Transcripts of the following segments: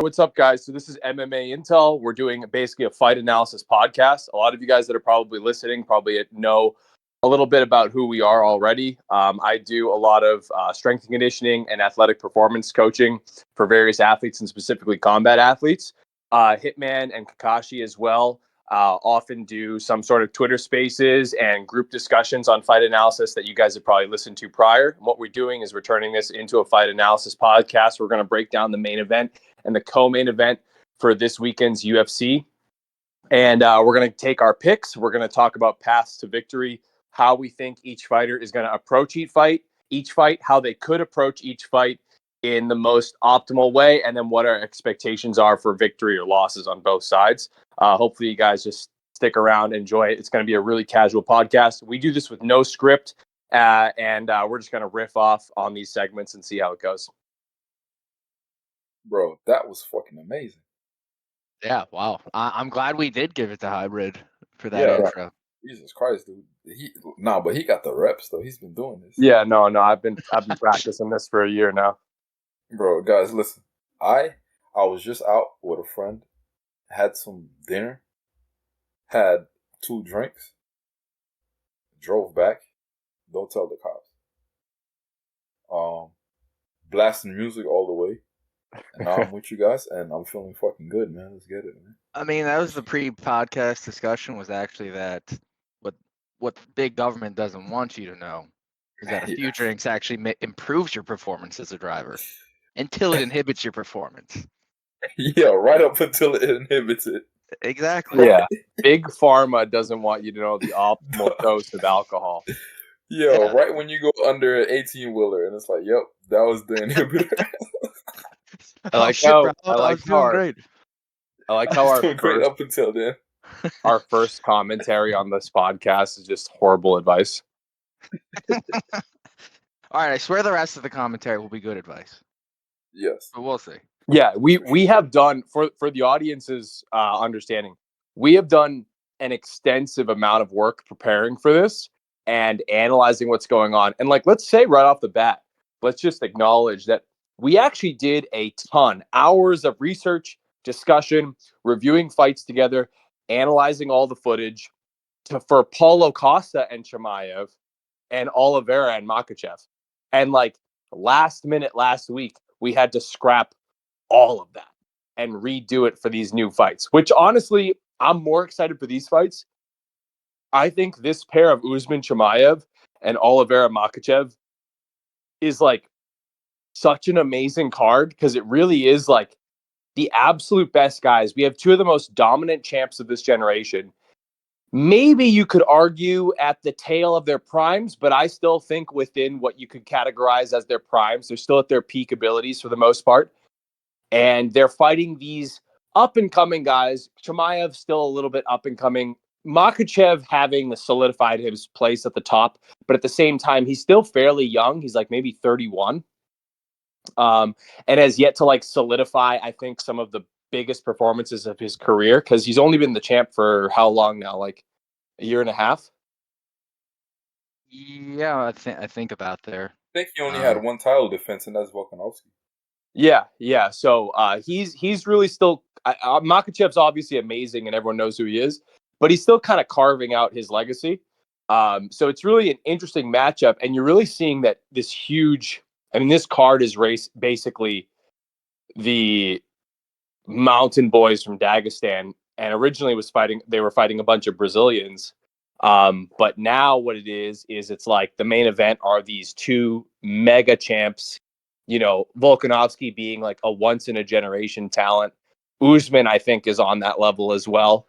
What's up, guys? So this is MMA Intel. We're doing basically a fight analysis podcast. A lot of you guys that are probably listening probably know a little bit about who we are already. I do a lot of strength and conditioning and athletic performance coaching for various athletes and specifically combat athletes. Hitman and Kakashi as well often do some sort of Twitter spaces and group discussions on fight analysis that you guys have probably listened to prior. And what we're doing is we're turning this into a fight analysis podcast. We're going to break down the main event and the co-main event for this weekend's UFC. And we're going to take our picks. We're going to talk about paths to victory, how we think each fighter is going to approach each fight, how they could approach each fight in the most optimal way, and then what our expectations are for victory or losses on both sides. Hopefully you guys just stick around, enjoy it. It's going to be a really casual podcast. We do this with no script, and we're just going to riff off on these segments and see how it goes. Bro, that was fucking amazing. Yeah, wow. I'm glad we did give it the hybrid for that intro. Jesus Christ, dude. But he got the reps though. He's been doing this. Yeah, no. I've been practicing this for a year now. Bro, guys, listen. I was just out with a friend, had some dinner, had 2 drinks, drove back. Don't tell the cops. Blasting music all the way. And now I'm with you guys, and I'm feeling fucking good, man. Let's get it, man. I mean, that was the pre-podcast discussion. Was actually that what big government doesn't want you to know is that a few drinks actually improves your performance as a driver until it inhibits your performance. Yeah, right up until it inhibits it. Exactly. Yeah, big pharma doesn't want you to know the optimal dose of alcohol. Yeah, right when you go under an 18-wheeler, and it's like, yep, that was the inhibitor. I like how our doing great up until then. Our first commentary on this podcast is just horrible advice. All right, I swear the rest of the commentary will be good advice. Yes, but we'll see. Yeah, we have done for the audience's understanding. We have done an extensive amount of work preparing for this and analyzing what's going on. And let's say right off the bat, let's just acknowledge that we actually did a ton, hours of research, discussion, reviewing fights together, analyzing all the footage for Paulo Costa and Chimaev and Oliveira and Makachev. And last minute last week, we had to scrap all of that and redo it for these new fights, which honestly, I'm more excited for these fights. I think this pair of Usman Chimaev and Oliveira Makachev is such an amazing card because it really is the absolute best guys. We have 2 of the most dominant champs of this generation. Maybe you could argue at the tail of their primes, but I still think within what you could categorize as their primes. They're still at their peak abilities for the most part. And they're fighting these up-and-coming guys. Chimaev still a little bit up-and-coming. Makachev having solidified his place at the top, but at the same time, he's still fairly young. He's maybe 31. And has yet to solidify, I think, some of the biggest performances of his career because he's only been the champ for how long now? A year and a half? Yeah, I think about there. I think he only had 1 title defense, and that's Volkanovski. Yeah. So he's really still Makachev's obviously amazing, and everyone knows who he is, but he's still kind of carving out his legacy. So it's really an interesting matchup, and you're really seeing that this huge. I mean, this card is basically the mountain boys from Dagestan, and originally they were fighting a bunch of Brazilians. But now what it is it's the main event are these 2 mega champs, Volkanovski being a once in a generation talent. Usman, I think, is on that level as well.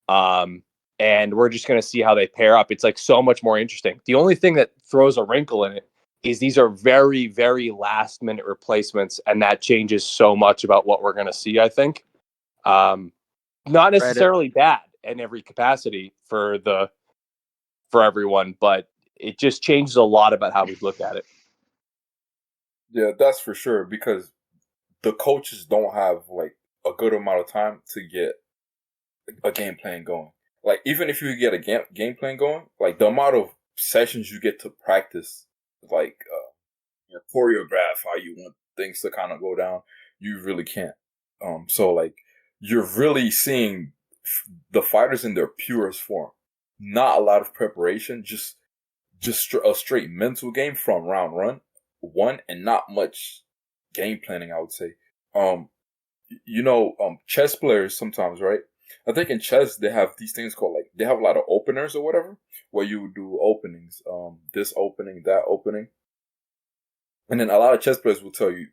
And we're just going to see how they pair up. It's so much more interesting. The only thing that throws a wrinkle in it is these are very, very last minute replacements. And that changes so much about what we're going to see, I think. Not necessarily bad in every capacity for everyone, but it just changes a lot about how we look at it. Yeah, that's for sure, because the coaches don't have a good amount of time to get a game plan going. Even if you get a game plan going, the amount of sessions you get to practice, choreograph how you want things to kind of go down, you really can't. So like you're really seeing the fighters in their purest form. Not a lot of preparation, just a straight mental game from round one, and not much game planning, I would say. Um, chess players sometimes, right? I think in chess they have these things called like they have a lot of openers or whatever, where you do openings, this opening, that opening, and then a lot of chess players will tell you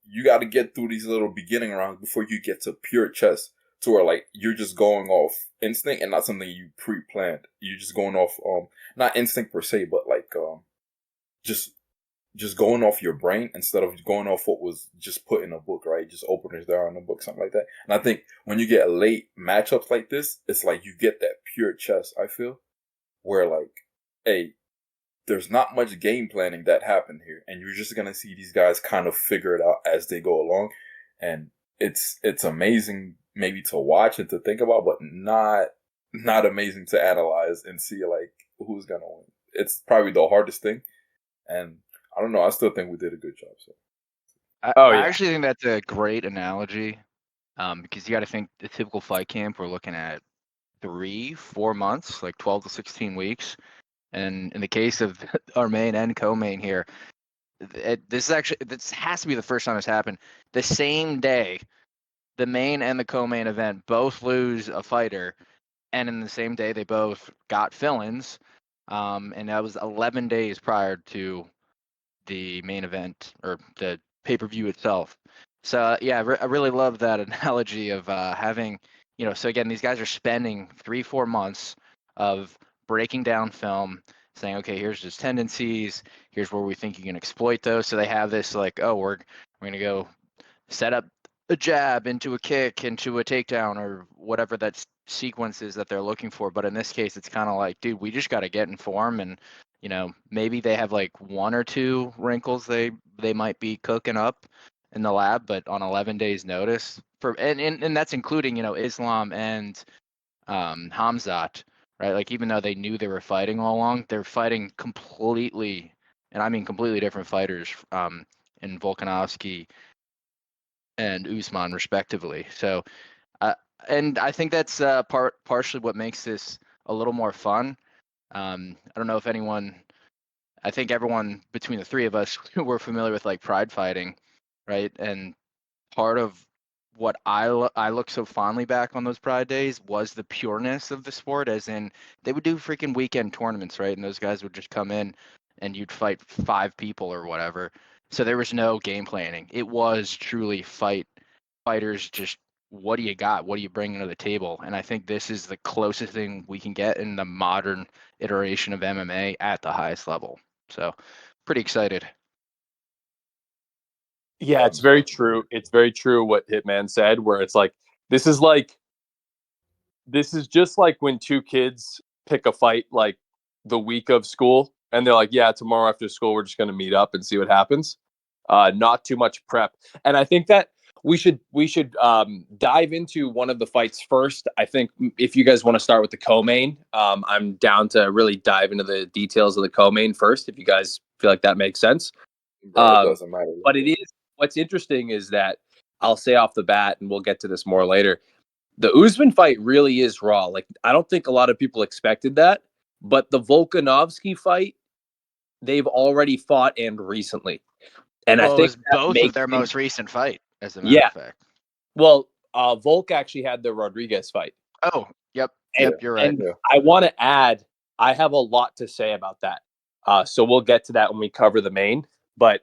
you got to get through these little beginning rounds before you get to pure chess, to where like you're just going off instinct and not something you pre-planned. You're just going off not instinct per se, but like just going off your brain instead of going off what was just put in a book, right? Just openers there in a book, something like that. And I think when you get late matchups like this, it's like you get that pure chess, I feel, where like, hey, there's not much game planning that happened here, and you're just gonna see these guys kind of figure it out as they go along, and it's amazing maybe to watch and to think about, but not amazing to analyze and see like who's gonna win. It's probably the hardest thing, and I don't know. I still think we did a good job. So I actually think that's a great analogy, because you got to think the typical fight camp we're looking at 3-4 months, like 12 to 16 weeks. And in the case of our main and co-main here, this has to be the first time it's happened. The same day, the main and the co-main event both lose a fighter, and in the same day they both got fill-ins, and that was 11 days prior to the main event or the pay-per-view itself. So yeah, I really love that analogy of having, so again, these guys are spending 3-4 months of breaking down film, saying, okay, here's his tendencies, here's where we think you can exploit those. So they have this like, oh, we're gonna go set up a jab into a kick into a takedown or whatever that sequence is that they're looking for. But in this case, it's kind of like, dude, we just got to get in form, and maybe they have like 1 or 2 wrinkles they might be cooking up in the lab, but on 11 days notice and that's including Islam and Hamzat, right? Like even though they knew they were fighting all along, they're fighting completely, and I mean completely different fighters, in Volkanovski and Usman respectively. So and I think that's partially what makes this a little more fun. I don't know if I think everyone between the three of us who were familiar with like pride fighting, right? And part of what I look so fondly back on those pride days was the pureness of the sport, as in they would do freaking weekend tournaments, right? And those guys would just come in and you'd fight 5 people or whatever. So there was no game planning. It was truly fighters just, what do you got? What are you bringing to the table? And I think this is the closest thing we can get in the modern iteration of MMA at the highest level. So pretty excited. Yeah, it's very true. It's very true what Hitman said, where it's like this is just like when 2 kids pick a fight like the week of school, and they're like, yeah, tomorrow after school we're just going to meet up and see what happens. Not too much prep. And I think that we should dive into one of the fights first. I think if you guys want to start with the co-main, I'm down to really dive into the details of the co-main first, if you guys feel like that makes sense. Bro, it doesn't matter. But it is, what's interesting is that I'll say off the bat, and we'll get to this more later, the Usman fight really is raw. Like, I don't think a lot of people expected that, but the Volkanovski fight, they've already fought and recently. And I Well, it think was that both of makes their things, most recent fight, as a matter yeah. of fact. Well, Volk actually had the Rodriguez fight. Oh, yep. And, You're right. and I want to add, I have a lot to say about that. So we'll get to that when we cover the main. But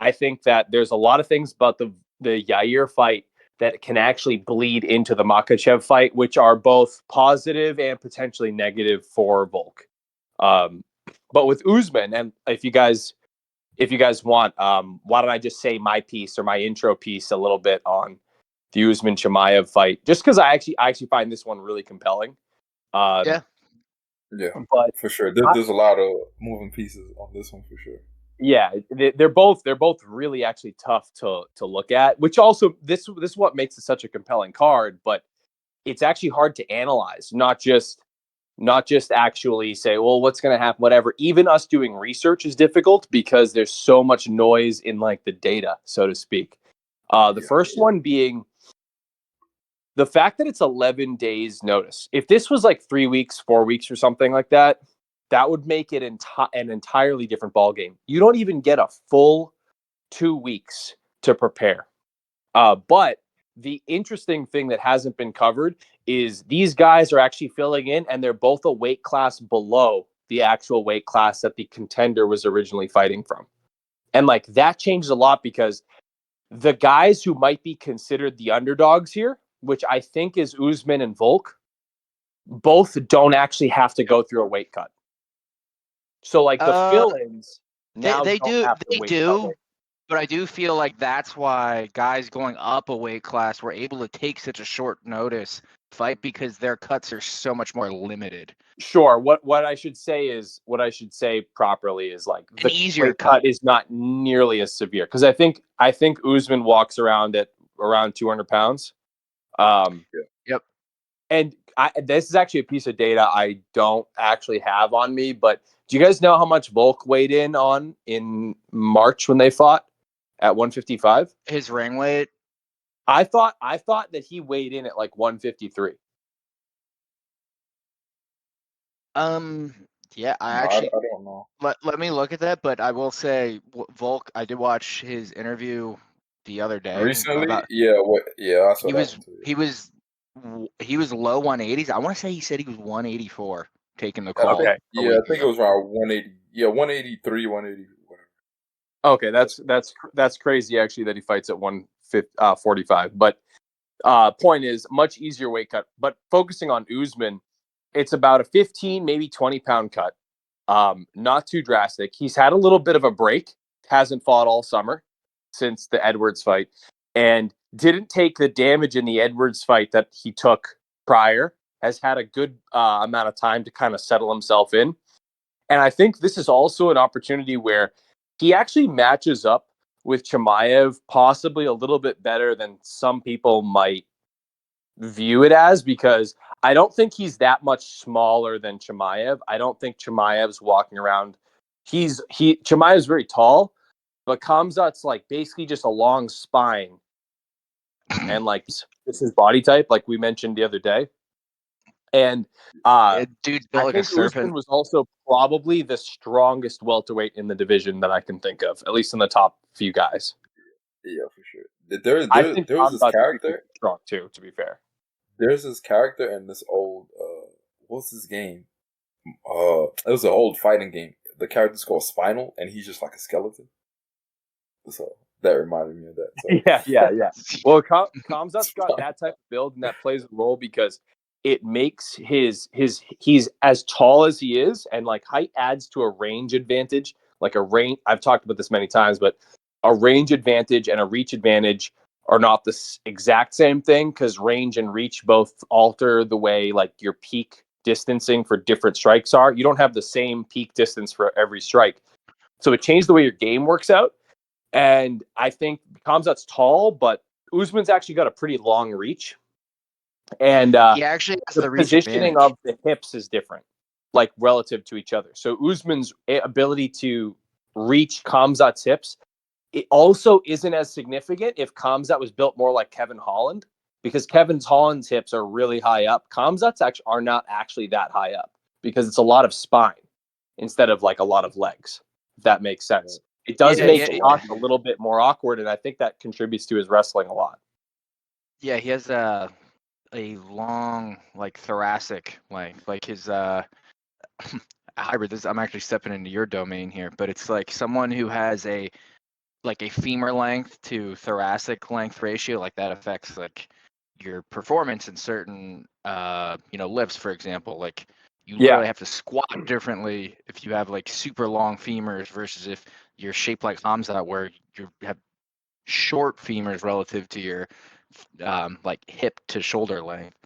I think that there's a lot of things about the Yair fight that can actually bleed into the Makachev fight, which are both positive and potentially negative for Volk. But with Usman, and if you guys want, why don't I just say my piece or my intro piece a little bit on the Usman Chimaev fight, just because I actually find this one really compelling. Yeah. But for sure. There's a lot of moving pieces on this one for sure. Yeah, they're both really actually tough to look at. Which also this is what makes it such a compelling card. But it's actually hard to analyze, not just actually say, well, what's going to happen, whatever. Even us doing research is difficult because there's so much noise in like the data, so to speak. The first one being the fact that it's 11 days notice, if this was like 3 weeks, 4 weeks or something like that, that would make it an entirely different ballgame. You don't even get a full 2 weeks to prepare. But the interesting thing that hasn't been covered is these guys are actually filling in, and they're both a weight class below the actual weight class that the contender was originally fighting from. And like that changes a lot because the guys who might be considered the underdogs here, which I think is Usman and Volk, both don't actually have to go through a weight cut. So like the fill-ins now They don't do, have to they weight do, cut. but I do feel like that's why guys going up a weight class were able to take such a short notice fight because their cuts are so much more limited. Sure. What I should say properly is like An the easier weight cut. cut is not nearly as severe because I think Usman walks around at around 200 pounds. Yep. And this is actually a piece of data I don't actually have on me, but do you guys know how much Volk weighed in March when they fought at 155? His ring weight. I thought that he weighed in at like 153. Yeah, I No, actually I don't know. let me look at that, but I will say Volk. I did watch his interview the other day Recently, about yeah, yeah, that's he what was happened to you. he was low 180s. I want to say he said he was 184 taking the I think, call Okay. a yeah, week I think it ago. was around 180. Yeah, 183, 180, whatever. Okay, that's crazy actually that he fights at 145. But point is much easier weight cut. But focusing on Usman, it's about a 15, maybe 20 pound cut. Not too drastic. He's had a little bit of a break, hasn't fought all summer since the Edwards fight, and didn't take the damage in the Edwards fight that he took prior. Has had a good amount of time to kind of settle himself in. And I think this is also an opportunity where he actually matches up with Chimaev possibly a little bit better than some people might view it as, because I don't think he's that much smaller than Chimaev. I don't think Chimaev's walking around. Chimaev's very tall, but Khamzat's like basically just a long spine, and like this is body type, like we mentioned the other day. And Dude's I built like a think Usman serpent. was also probably the strongest welterweight in the division that I can think of, at least in the top few guys. Yeah, for sure. There, I there, think there was this Khamzat's pretty character. strong too, to be fair. There's this character in this old. What's this game? It was an old fighting game. The character's called Spinal, and he's just like a skeleton. So that reminded me of that. So Yeah. Well, Khamzat's got that type of build, and that plays a role because it makes he's as tall as he is, and like height adds to a range advantage. Like a range, I've talked about this many times, but a range advantage and a reach advantage are not the exact same thing, because range and reach both alter the way like your peak distancing for different strikes are. You don't have the same peak distance for every strike, so it changed the way your game works out. And I think Khamzat's tall, but Usman's actually got a pretty long reach. And He actually has the the reach positioning advantage. of the hips is different, like relative to each other. So Usman's ability to reach Khamzat's hips, it also isn't as significant if Khamzat was built more like Kevin Holland, because Kevin Holland's hips are really high up. Khamzat's actually are not actually that high up because it's a lot of spine instead of like a lot of legs, if that makes sense. It does Yeah, make yeah, the shot a little bit more awkward, and I think that contributes to his wrestling a lot. yeah. He has a long like thoracic length, like his hybrid. I'm actually stepping into your domain here, but it's like someone who has a femur length to thoracic length ratio, like that affects like your performance in certain lifts, for example. Like you Yeah, literally have to squat differently if you have like super long femurs versus if you're shaped like Hamza, where you have short femurs relative to your like hip to shoulder length.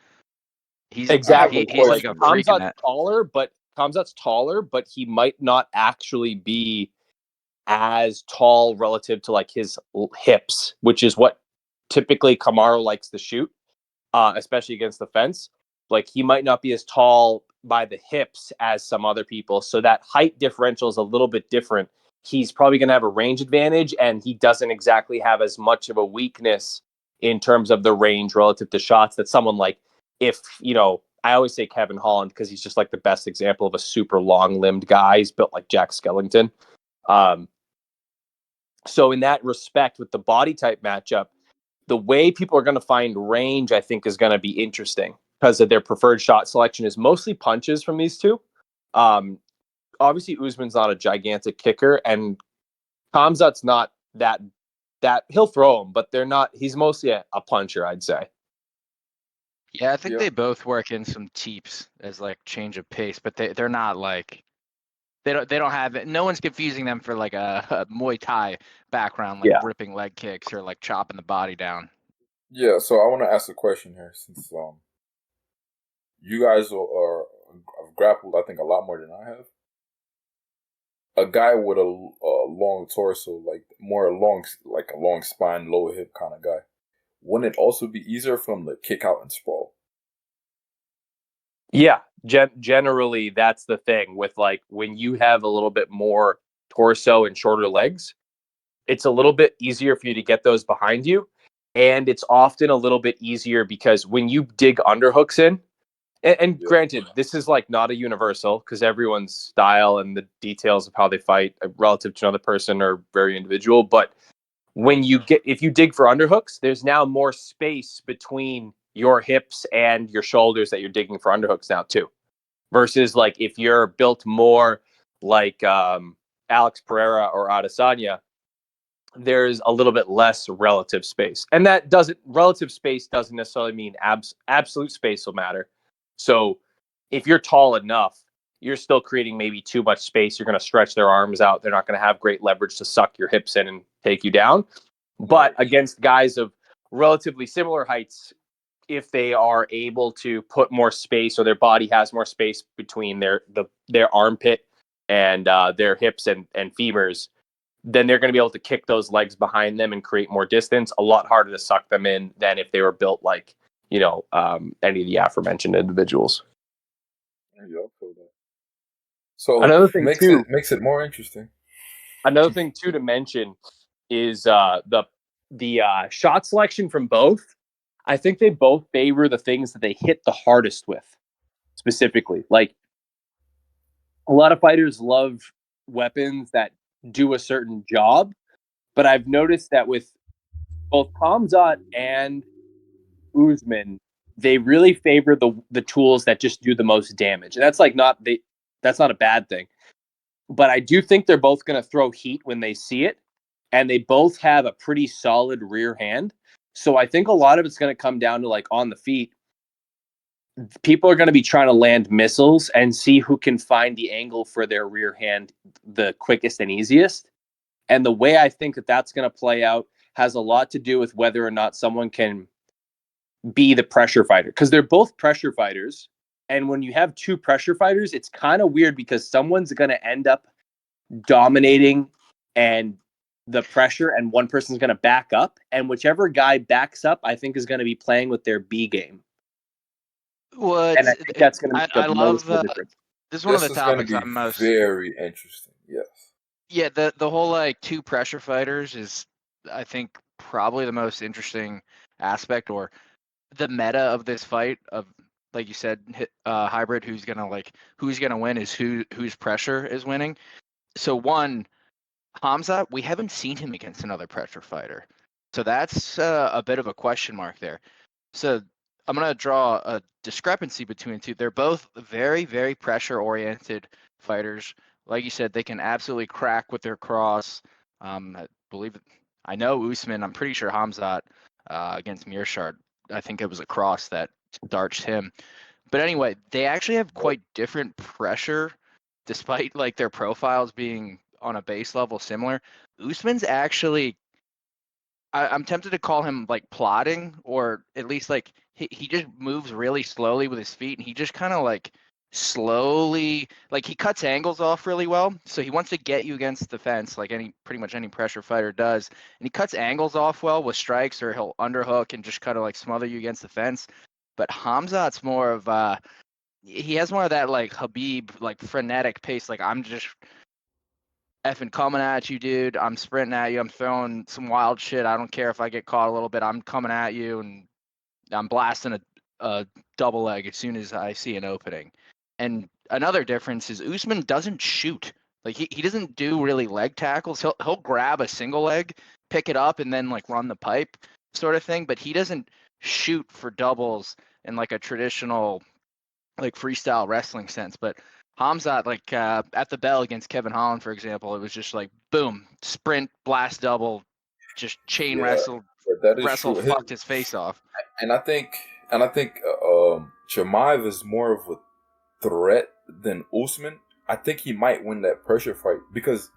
I have a exactly. He's Like like a question though. freak in that. Khamzat's taller, but he might not actually be as tall relative to like his hips, which is what typically Kamaru likes to shoot, especially against the fence. Like he might not be as tall by the hips as some other people, so that height differential is a little bit different. He's probably going to have a range advantage, and he doesn't exactly have as much of a weakness in terms of the range relative to shots that someone like, if, I always say Kevin Holland because he's just like the best example of a super long limbed guy. He's built like Jack Skellington. So in that respect, with the body type matchup, the way people are going to find range, I think, is going to be interesting because of their preferred shot selection is mostly punches from these two. Obviously, Usman's not a gigantic kicker, and Khamzat's not that he'll throw them, but they're not. He's mostly a puncher, I'd say. Yeah, I think Yeah. they both work in some teeps as like change of pace, but they're not like they don't have it. No one's confusing them for like a Muay Thai background, like Yeah. ripping leg kicks or like chopping the body down. Yeah, so I want to ask a question here since you guys have grappled, I think, a lot more than I have. A guy with a long torso, like a long spine, low hip kind of guy, wouldn't it also be easier for him to kick out and sprawl? Yeah, generally that's the thing with like when you have a little bit more torso and shorter legs, it's a little bit easier for you to get those behind you. And it's often a little bit easier because when you dig underhooks in, and Yeah, granted, this is like not a universal because everyone's style and the details of how they fight relative to another person are very individual. But if you dig for underhooks, there's now more space between your hips and your shoulders that you're digging for underhooks now too. Versus like if you're built more like Alex Pereira or Adesanya, there's a little bit less relative space. And relative space doesn't necessarily mean absolute space will matter. So if you're tall enough, you're still creating maybe too much space. You're going to stretch their arms out. They're not going to have great leverage to suck your hips in and take you down. But right. against guys of relatively similar heights, if they are able to put more space or their body has more space between their armpit and their hips and femurs, then they're going to be able to kick those legs behind them and create more distance. A lot harder to suck them in than if they were built like any of the aforementioned individuals. Yeah, I feel that. So Another thing too, makes it more interesting. to mention is the shot selection from both. I think they both favor the things that they hit the hardest with, specifically. Like a lot of fighters love weapons that do a certain job, but I've noticed that with both Khamzat and Usman, they really favor the tools that just do the most damage. And that's not a bad thing. But I do think they're both going to throw heat when they see it, and they both have a pretty solid rear hand. So I think a lot of it's going to come down to like on the feet. People are going to be trying to land missiles and see who can find the angle for their rear hand the quickest and easiest. And the way I think that that's going to play out has a lot to do with whether or not someone can be the pressure fighter because they're both pressure fighters. And when you have two pressure fighters, it's kind of weird because someone's going to end up dominating and the pressure, and one person's going to back up. And whichever guy backs up, I think is going to be playing with their B game. And I think that's going to make I a love noticeable difference. this is one of This the is going to topics be I'm most very interesting. Yes. yeah, the whole like two pressure fighters is I think probably the most interesting aspect or the meta of this fight of like you said hybrid who's gonna win is whose pressure is winning. So one, Hamza, we haven't seen him against another pressure fighter, so that's a bit of a question mark there. So I'm gonna draw a discrepancy between the two. They're both very, very pressure-oriented fighters. Like you said, they can absolutely crack with their cross. I believe, I know Usman. I'm pretty sure Hamzat against Mearshart. I think it was a cross that starched him. But anyway, they actually have quite different pressure, despite like their profiles being on a base level similar. Usman's actually I'm tempted to call him like plodding, or at least like he just moves really slowly with his feet, and he just kind of like slowly like he cuts angles off really well. So he wants to get you against the fence, like pretty much any pressure fighter does, and he cuts angles off well with strikes, or he'll underhook and just kind of like smother you against the fence. But Hamzat's more of he has more of that like Habib like frenetic pace. Like effing coming at you, dude. I'm sprinting at you. I'm throwing some wild shit. I don't care if I get caught a little bit. I'm coming at you, and I'm blasting a double leg as soon as I see an opening. And another difference is Usman doesn't shoot. Like he doesn't do really leg tackles. He'll grab a single leg, pick it up, and then like run the pipe sort of thing. But he doesn't shoot for doubles in like a traditional like freestyle wrestling sense. But Hamzat, like at the bell against Kevin Holland, for example, it was just like boom, sprint, blast double, just chain Yeah, wrestle, but that is wrestle true. fucked his face off. And I think Chimaev is more of a threat than Usman. I think he might win that pressure fight because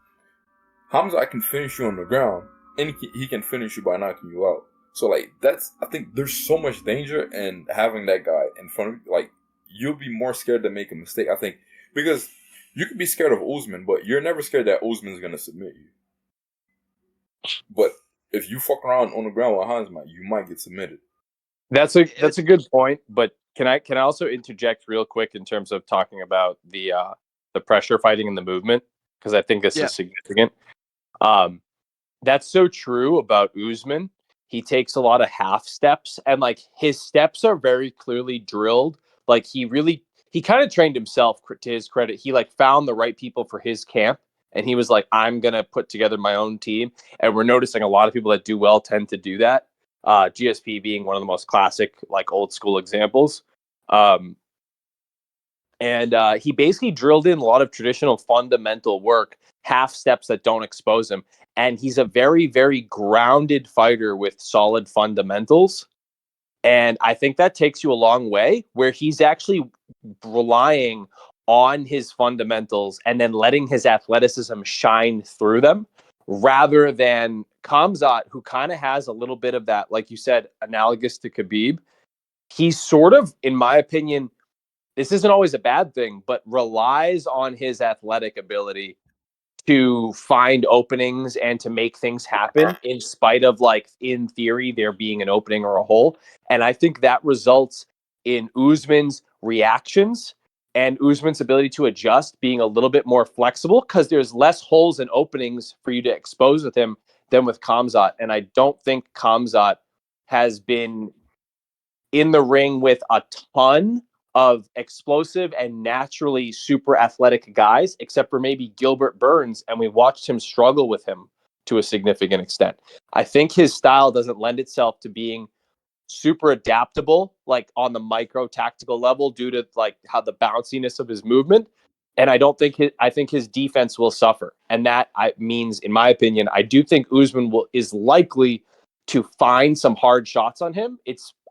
Hamza can finish you on the ground, and he can finish you by knocking you out. So like I think there's so much danger in having that guy in front of you. Like you'll be more scared to make a mistake. I think because you could be scared of Usman, but you're never scared that Usman's gonna submit you. But if you fuck around on the ground with Hamza, you might get submitted. That's a good point, but can I also interject real quick in terms of talking about the pressure fighting and the movement, because I think this Yeah. is significant. That's so true about Usman. He takes a lot of half steps, and like his steps are very clearly drilled. Like he kind of trained himself, to his credit. He like found the right people for his camp, and he was like, I'm gonna put together my own team. And we're noticing a lot of people that do well tend to do that. GSP being one of the most classic, like old school examples. Um, and he basically drilled in a lot of traditional fundamental work, half steps that don't expose him. And he's a very, very grounded fighter with solid fundamentals. And I think that takes you a long way, where he's actually relying on his fundamentals and then letting his athleticism shine through them, rather than Khamzat, who kind of has a little bit of that, like you said, analogous to Khabib. He's sort of, in my opinion, this isn't always a bad thing, but relies on his athletic ability to find openings and to make things happen in spite of, like, in theory, there being an opening or a hole. And I think that results in Usman's reactions and Usman's ability to adjust being a little bit more flexible, because there's less holes and openings for you to expose with him than with Khamzat. And I don't think Khamzat has been in the ring with a ton of explosive and naturally super athletic guys, except for maybe Gilbert Burns, and we watched him struggle with him to a significant extent. I think his style doesn't lend itself to being super adaptable, like on the micro tactical level, due to like how the bounciness of his movement. And I think his defense will suffer. And that means, in my opinion, I do think Usman is likely to find some hard shots on him.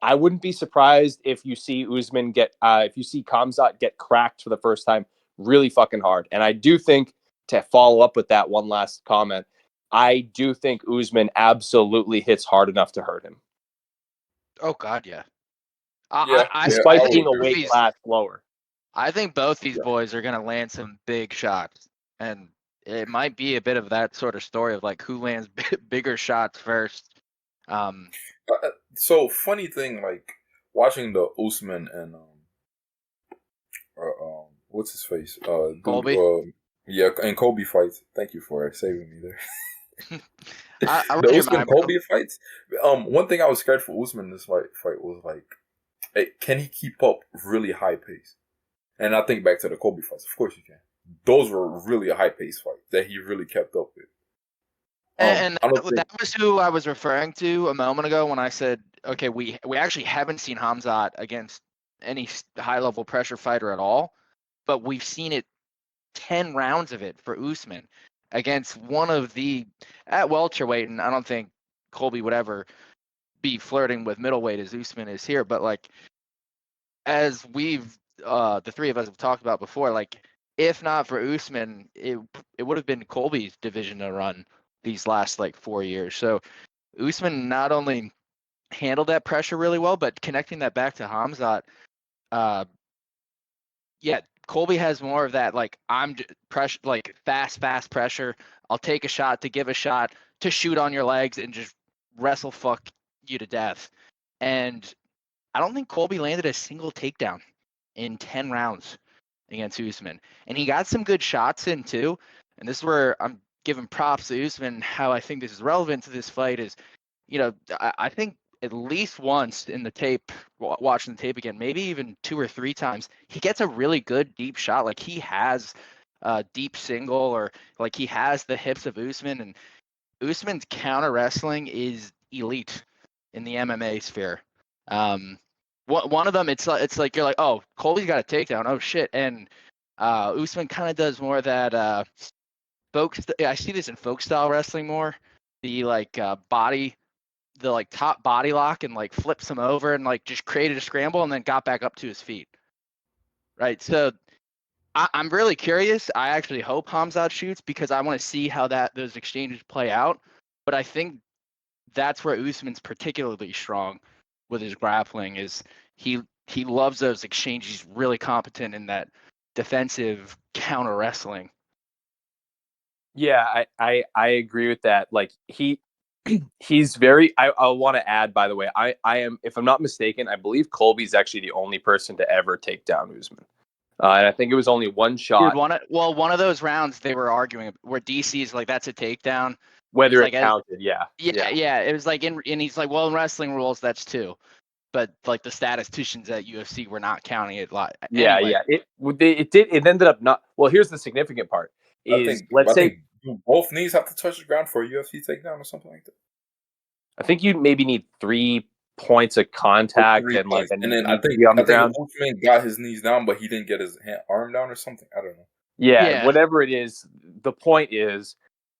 I wouldn't be surprised if you see Usman if you see Khamzat get cracked for the first time really fucking hard. And I do think, to follow up with that one last comment, I do think Usman absolutely hits hard enough to hurt him, Oh God, yeah. Yeah, despite I would being a agree with weight that. class lower. I think both these Yeah. boys are gonna land some big shots, and it might be a bit of that sort of story of like who lands bigger shots first. So funny thing, like watching the Usman and what's his face, dude, Colby, yeah, and Kobe fights. Thank you for saving me there. I The read your Usman mind, bro. Kobe fights. One thing I was scared for Usman in this fight was like, hey, can he keep up really high pace? And I think back to the Kobe fights. Of course he can. Those were really a high pace fight that he really kept up with. And I don't think. that was who I was referring to a moment ago when I said, okay, we actually haven't seen Hamzat against any high level pressure fighter at all, but we've seen it 10 rounds of it for Usman against one of the at welterweight, and I don't think Colby would ever be flirting with middleweight as Usman is here, but like as we've the three of us have talked about before, like if not for Usman, it would have been Colby's division to run these last like 4 years. So Usman not only handled that pressure really well, but connecting that back to Hamzat, uh, yeah, Colby has more of that like pressure, like fast pressure. I'll take a shot to give a shot to shoot on your legs and just wrestle fuck you to death. And I don't think Colby landed a single takedown in 10 rounds against Usman. And he got some good shots in too. and this is where I'm giving props to Usman, how I think this is relevant to this fight is, I think at least once in the tape, watching the tape again, maybe even 2 or 3 times, he gets a really good deep shot. Like he has a deep single, or like he has the hips of Usman, and Usman's counter wrestling is elite in the MMA sphere. One of them, it's like you're like, oh, Colby's got a takedown. Oh shit, and Usman kind of does more of that. I see this in folk style wrestling more. The like body, the like top body lock, and like flips him over and like just created a scramble and then got back up to his feet. Right. So I'm really curious. I actually hope Hamzat shoots because I want to see how those exchanges play out. But I think that's where Usman's particularly strong with his grappling. Is he loves those exchanges. He's really competent in that defensive counter wrestling. Yeah, I agree with that. Like he's very. I want to add, by the way, I am, if I'm not mistaken, I believe Colby's actually the only person to ever take down Usman, and I think it was only one shot. Dude, one of those rounds they were arguing where DC's like, that's a takedown. Whether Like, it counted, yeah. It was like and he's like, well, in wrestling rules, that's 2. But like the statisticians at UFC were not counting it live. Yeah, Anyway, yeah. It ended up not. Well, here's the significant part: is let's say do both knees have to touch the ground for a UFC takedown or something like that. I think you maybe need 3 points of contact and like points. And then I think on the ground. Usman got his knees down, but he didn't get his arm down or something. I don't know. Yeah, whatever it is. The point is,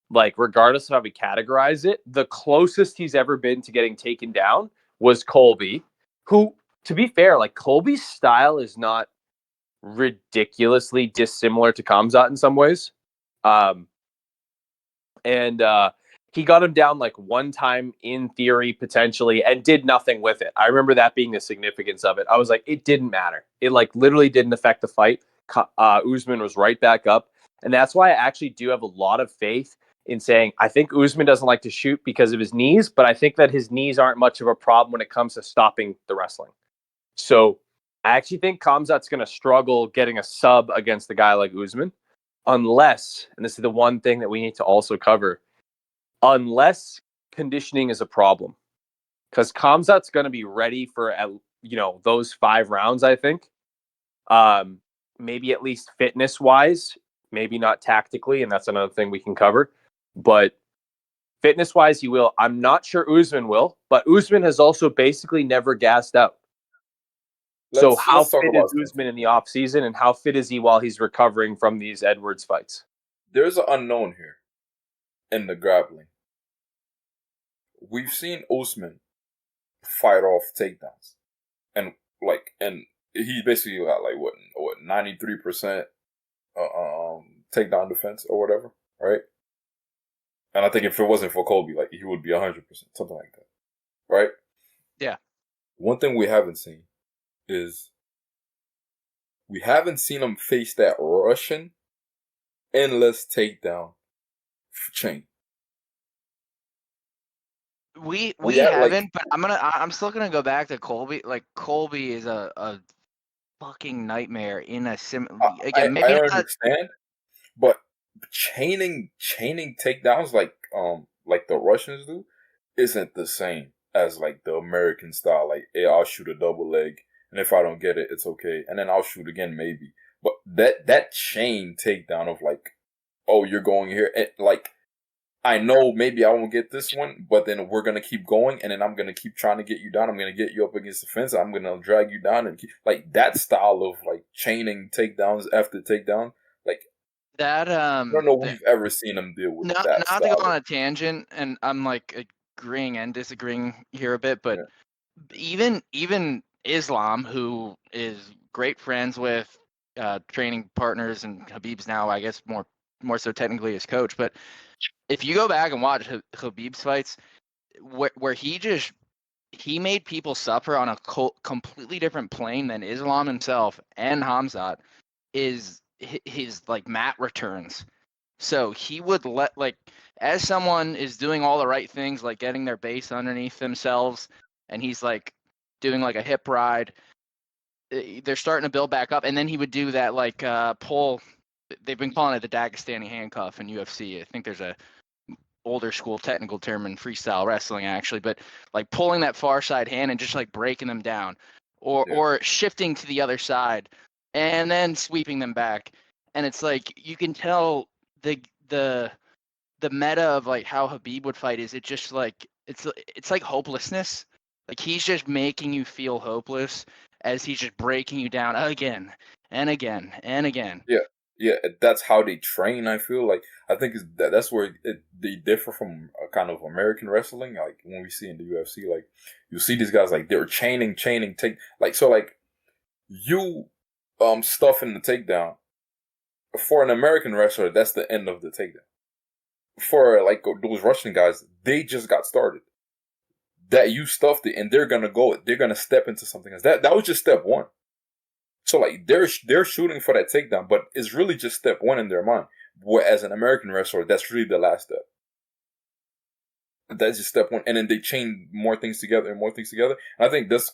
like, regardless of how we categorize it, the closest he's ever been to getting taken down was Colby, who, to be fair, like Colby's style is not ridiculously dissimilar to Khamzat in some ways. And he got him down like one time in theory, potentially, and did nothing with it. I remember that being the significance of it. I was like, it didn't matter. It like literally didn't affect the fight. Usman was right back up. And that's why I actually do have a lot of faith in saying I think Usman doesn't like to shoot because of his knees, but I think that his knees aren't much of a problem when it comes to stopping the wrestling. So I actually think Khamzat's going to struggle getting a sub against a guy like Usman, unless, and this is the one thing that we need to also cover, unless conditioning is a problem. Because Khamzat's going to be ready for, those 5 rounds, I think. Maybe at least fitness-wise, maybe not tactically, and that's another thing we can cover. But fitness-wise, he will. I'm not sure Usman will, but Usman has also basically never gassed out. So how fit is Usman in the offseason, and how fit is he while he's recovering from these Edwards fights? There's an unknown here in the grappling. We've seen Usman fight off takedowns, and he basically got like what 93% takedown defense or whatever, right? And I think if it wasn't for Colby, like he would be 100%, something like that, right? Yeah. One thing we haven't seen is we haven't seen him face that Russian endless takedown chain. We haven't, but I'm still gonna go back to Colby. Like Colby is a fucking nightmare in a again. Maybe I understand, but chaining takedowns like the Russians do isn't the same as like the American style. Like, hey, I'll shoot a double leg, and if I don't get it, it's okay, and then I'll shoot again maybe. But that chain takedown of like, oh, you're going here, and like, I know maybe I won't get this one, but then we're going to keep going, and then I'm going to keep trying to get you down. I'm going to get you up against the fence. I'm going to drag you down. And like that style of like chaining takedowns after takedown, like that. I don't know if we've ever seen him deal with that not style. to go on a tangent, and I'm like agreeing and disagreeing here a bit, but even Islam, who is great friends with training partners and Habib's now, I guess more so technically his coach, but if you go back and watch Habib's fights, where he made people suffer on a completely different plane than Islam himself and Hamzat, is his like mat returns. So he would as someone is doing all the right things, like getting their base underneath themselves, and he's like doing like a hip ride, they're starting to build back up, and then he would do that like pull they've been calling it the Dagestani handcuff in UFC. I think there's a older school technical term in freestyle wrestling actually, but like pulling that far side hand and just like breaking them down, or shifting to the other side and then sweeping them back. And it's like you can tell the meta of like how Habib would fight is it just like it's like hopelessness. Like he's just making you feel hopeless as he's just breaking you down again and again and again. Yeah, that's how they train. I feel like I think that's where they differ from a kind of American wrestling. Like when we see in the UFC, like you see these guys like they're chaining, take like so like you stuffing the takedown for an American wrestler. That's the end of the takedown. For like those Russian guys, they just got started. That you stuffed it, and they're gonna step into something else. That was just step one. So like they're shooting for that takedown, but it's really just step one in their mind. Whereas an American wrestler, that's really the last step. That's just step one, and then they chain more things together and more things together. And I think that's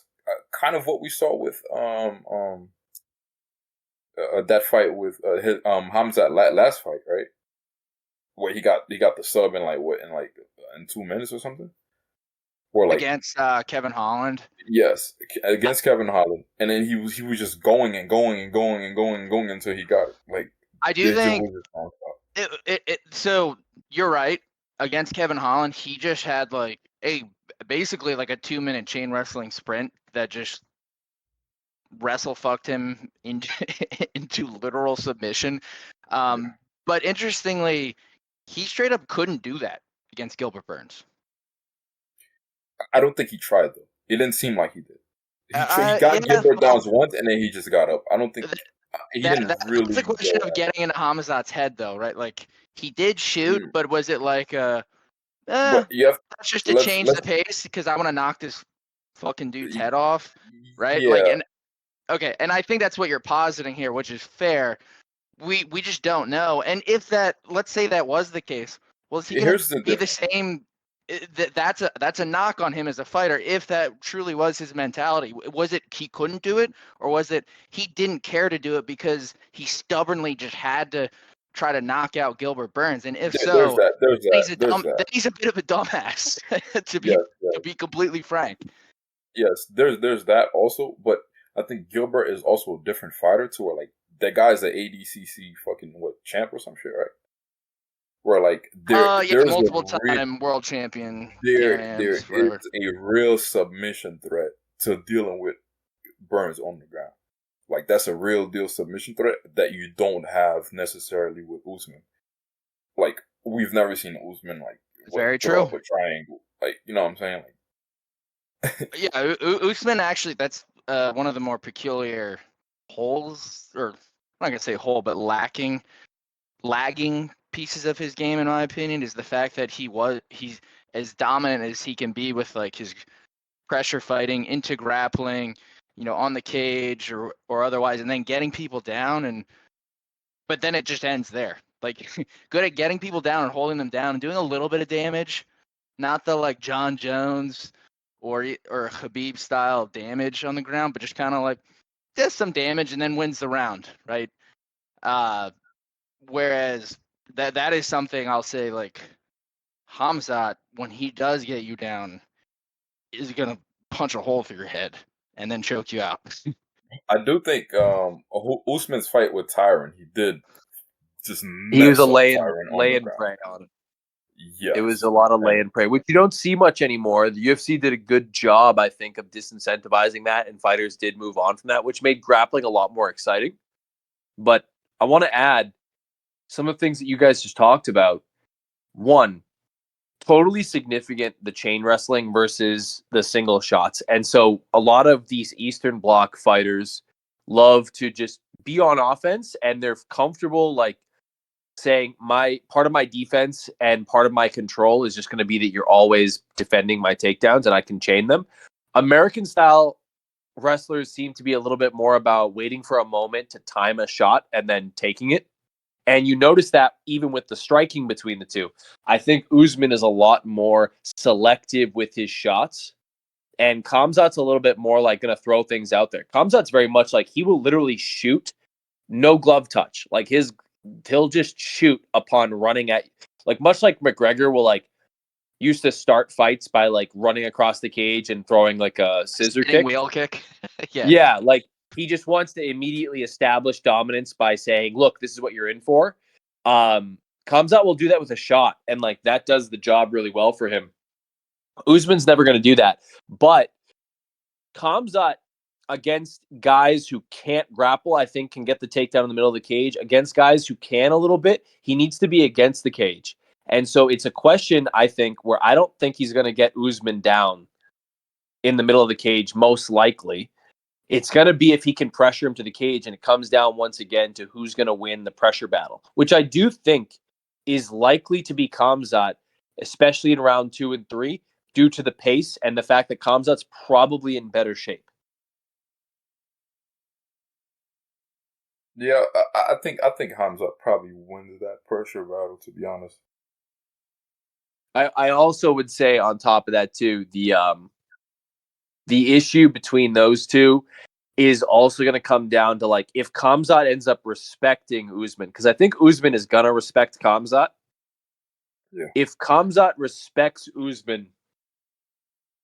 kind of what we saw with that fight with Hamzat last fight, right? Where he got the sub in in 2 minutes or something. Or like against Kevin Holland. Yes, against Kevin Holland, and then he was just going and going and going and going and going until he got it. Like I do think so. You're right. Against Kevin Holland, he just had like basically like a 2-minute chain wrestling sprint that just wrestle fucked him into literal submission. But interestingly, he straight up couldn't do that against Gilbert Burns. I don't think he tried though. It didn't seem like he did. He got Gilbert down once, and then he just got up. I don't think he didn't really. That's a question of getting into Hamzat's head, though, right? Like he did shoot, but was it like that's just to change the pace because I want to knock this fucking dude's head off, right? Yeah. Like, and okay, and I think that's what you're positing here, which is fair. We just don't know, and if that, let's say that was the case, well, is he going to be the same? That's a knock on him as a fighter. If that truly was his mentality, was it he couldn't do it, or was it he didn't care to do it because he stubbornly just had to try to knock out Gilbert Burns? And if so, he's a bit of a dumbass to be completely frank. Yes, there's that also, but I think Gilbert is also a different fighter to where like that guy's an ADCC fucking champ or some shit, right? Where like there's multiple time world champion. There is a real submission threat to dealing with Burns on the ground. Like that's a real deal submission threat that you don't have necessarily with Usman. Like we've never seen Usman like very true up a triangle. Like you know what I'm saying? Like yeah, Usman actually that's one of the more peculiar holes, or I'm not gonna say hole, but lagging pieces of his game, in my opinion, is the fact that he's as dominant as he can be with like his pressure fighting into grappling, on the cage or otherwise, and then getting people down, but then it just ends there. Like good at getting people down and holding them down and doing a little bit of damage, not the like John Jones or Habib style damage on the ground, but just kind of like does some damage and then wins the round, right? Whereas that is something I'll say, like Hamzat, when he does get you down, is gonna punch a hole through your head and then choke you out. I do think Usman's fight with Tyron, he did just he was a lay and pray on. Yes. It was a lot of lay and pray, which you don't see much anymore. The UFC did a good job, I think, of disincentivizing that, and fighters did move on from that, which made grappling a lot more exciting. But I want to add some of the things that you guys just talked about. One, totally significant, the chain wrestling versus the single shots. And so a lot of these Eastern Bloc fighters love to just be on offense, and they're comfortable like saying my part of my defense and part of my control is just going to be that you're always defending my takedowns and I can chain them. American style wrestlers seem to be a little bit more about waiting for a moment to time a shot and then taking it. And you notice that even with the striking between the two. I think Usman is a lot more selective with his shots. And Khamzat's a little bit more like going to throw things out there. Khamzat's very much like he will literally shoot, no glove touch. Like he'll just shoot upon running at, like, much like McGregor will like used to start fights by like running across the cage and throwing like a scissor Spinning kick. wheel kick. Yeah. Yeah, like he just wants to immediately establish dominance by saying, "Look, this is what you're in for." Kamzat will do that with a shot, and like that does the job really well for him. Usman's never going to do that, but Kamzat against guys who can't grapple, I think can get the takedown in the middle of the cage. Against guys who can a little bit, he needs to be against the cage. And so it's a question, I think, where I don't think he's going to get Usman down in the middle of the cage, most likely. It's going to be if he can pressure him to the cage, and it comes down once again to who's going to win the pressure battle, which I do think is likely to be Kamzat, especially in round 2 and 3, due to the pace and the fact that Kamzat's probably in better shape. Yeah, I think Hamza probably wins that pressure battle. To be honest. I also would say on top of that too, the issue between those two is also going to come down to like if Kamzat ends up respecting Usman, because I think Usman is going to respect Kamzat. Yeah. If Kamzat respects Usman,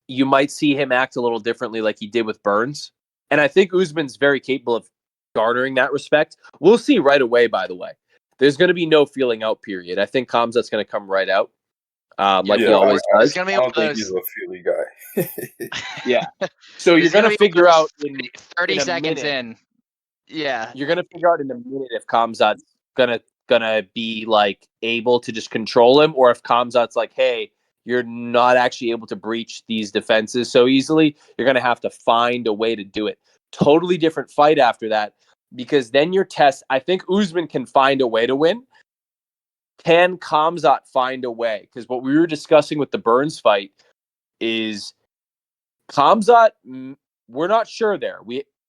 you might see him act a little differently like he did with Burns. And I think Usman's very capable of garnering that respect. We'll see right away, by the way. There's going to be no feeling out period. I think Kamzat's going to come right out, like he Yeah, always It's does. gonna be I one don't of think he's those. a Philly guy. Yeah. So you're It's going gonna to be one figure of out those 30 in a seconds minute. in. Yeah. You're going to figure out in a minute if Kamzat's gonna be like able to just control him, or if Kamzat's like, hey, you're not actually able to breach these defenses so easily. You're going to have to find a way to do it. Totally different fight after that, because then your test, I think Usman can find a way to win. Can Kamzat find a way? Because what we were discussing with the Burns fight is Kamzat, we're not sure there.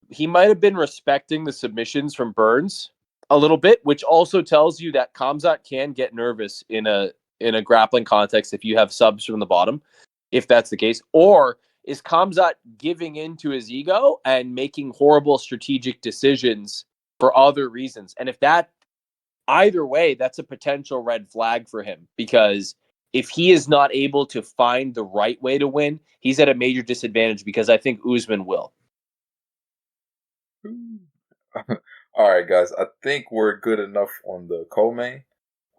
He might have been respecting the submissions from Burns a little bit, which also tells you that Kamzat can get nervous in a grappling context if you have subs from the bottom, if that's the case. Or is Kamzat giving into his ego and making horrible strategic decisions for other reasons? And if that, either way, that's a potential red flag for him, because if he is not able to find the right way to win, he's at a major disadvantage, because I think Usman will. All right, guys. I think we're good enough on the co-main.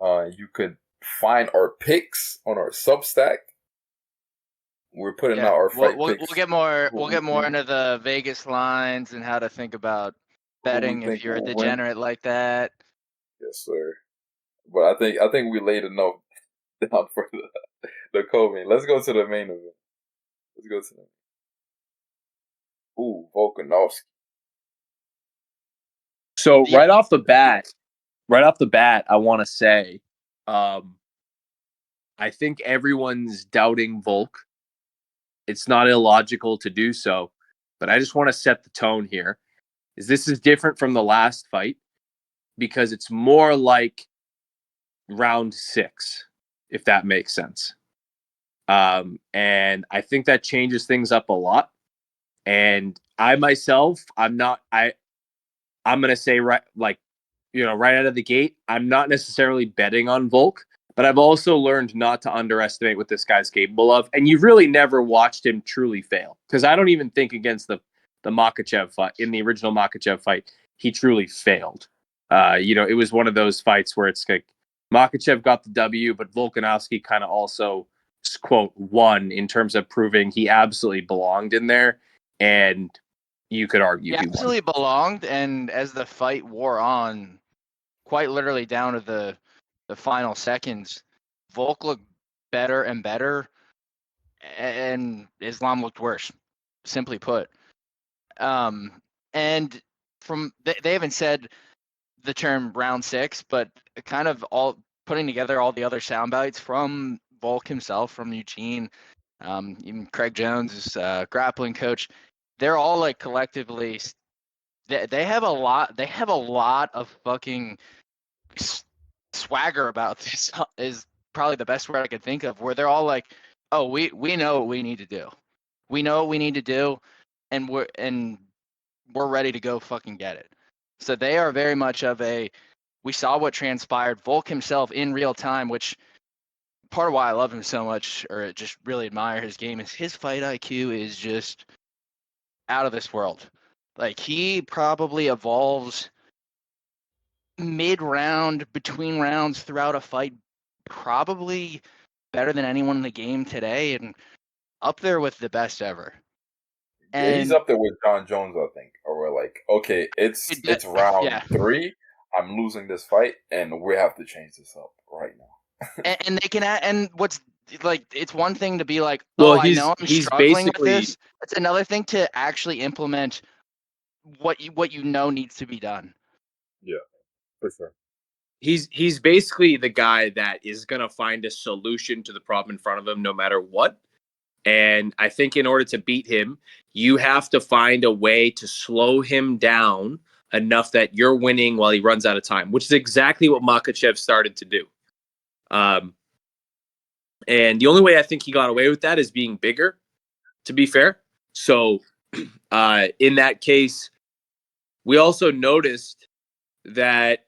You could find our picks on our Substack. We're putting out Yeah. our We'll, fight we'll, picks. we'll get more Who we'll we get more think into the Vegas lines and how to think about who we betting if think you're a will win. degenerate like that. Yes, sir. But I think we laid enough down for the co-main. Let's go to the main event. Let's go to the Volkanovski. So Yeah. right off the bat, I want to say, I think everyone's doubting Volk. It's not illogical to do so, but I just want to set the tone here. This is different from the last fight because it's more like round 6, if that makes sense. And I think that changes things up a lot. And I myself, I'm gonna say right out of the gate, I'm not necessarily betting on Volk, but I've also learned not to underestimate what this guy's capable of. And you've really never watched him truly fail, because I don't even think against the Makachev fight, in the original Makachev fight, he truly failed. It was one of those fights where it's like Makachev got the W, but Volkanovski kind of also, quote, won in terms of proving he absolutely belonged in there. And you could argue He he won. absolutely belonged, and as the fight wore on, quite literally down to the final seconds, Volk looked better and better, and Islam looked worse, simply put. And from they haven't said the term round 6, but kind of all putting together all the other sound bites from Volk himself, from Eugene, even Craig Jones, his grappling coach, they're all like collectively they have a lot of fucking swagger about this is probably the best word I could think of, where they're all like, oh, we know what we need to do. We know what we need to do, and we're ready to go fucking get it. So they are very much of a We saw what transpired. Volk himself in real time, which part of why I love him so much, or just really admire his game, is his fight IQ is just out of this world. Like, he probably evolves mid-round, between rounds, throughout a fight, probably better than anyone in the game today, and up there with the best ever. Yeah, he's And up there with John Jones, I think. Or we're like, okay, it's round yeah, 3. I'm losing this fight, and we have to change this up right now. and they can and what's like, it's one thing to be like, Well, oh, I know I'm he's struggling with basically this. It's another thing to actually implement what you know needs to be done. Yeah, for sure. he's basically the guy that is gonna find a solution to the problem in front of him no matter what. And I think in order to beat him, you have to find a way to slow him down enough that you're winning while he runs out of time, which is exactly what Makachev started to do. Um, and the only way I think he got away with that is being bigger, to be fair. So in that case, we also noticed that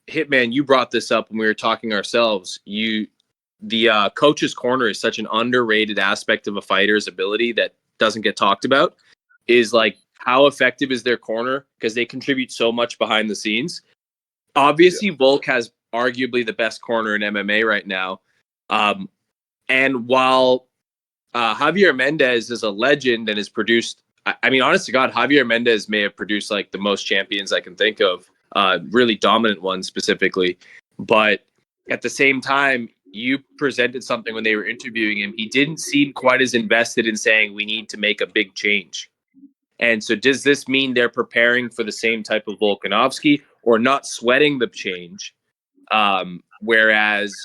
Hitman, you brought this up when we were talking ourselves. The coach's corner is such an underrated aspect of a fighter's ability that doesn't get talked about. Is like, how effective is their corner, because they contribute so much behind the scenes. Obviously, Yeah. Volk has arguably the best corner in MMA right now. And while Javier Mendez is a legend and has produced, I mean, honest to God, Javier Mendez may have produced like the most champions I can think of, really dominant ones specifically. But at the same time, you presented something when they were interviewing him. He didn't seem quite as invested in saying we need to make a big change. And so does this mean they're preparing for the same type of Volkanovski or not sweating the change? Whereas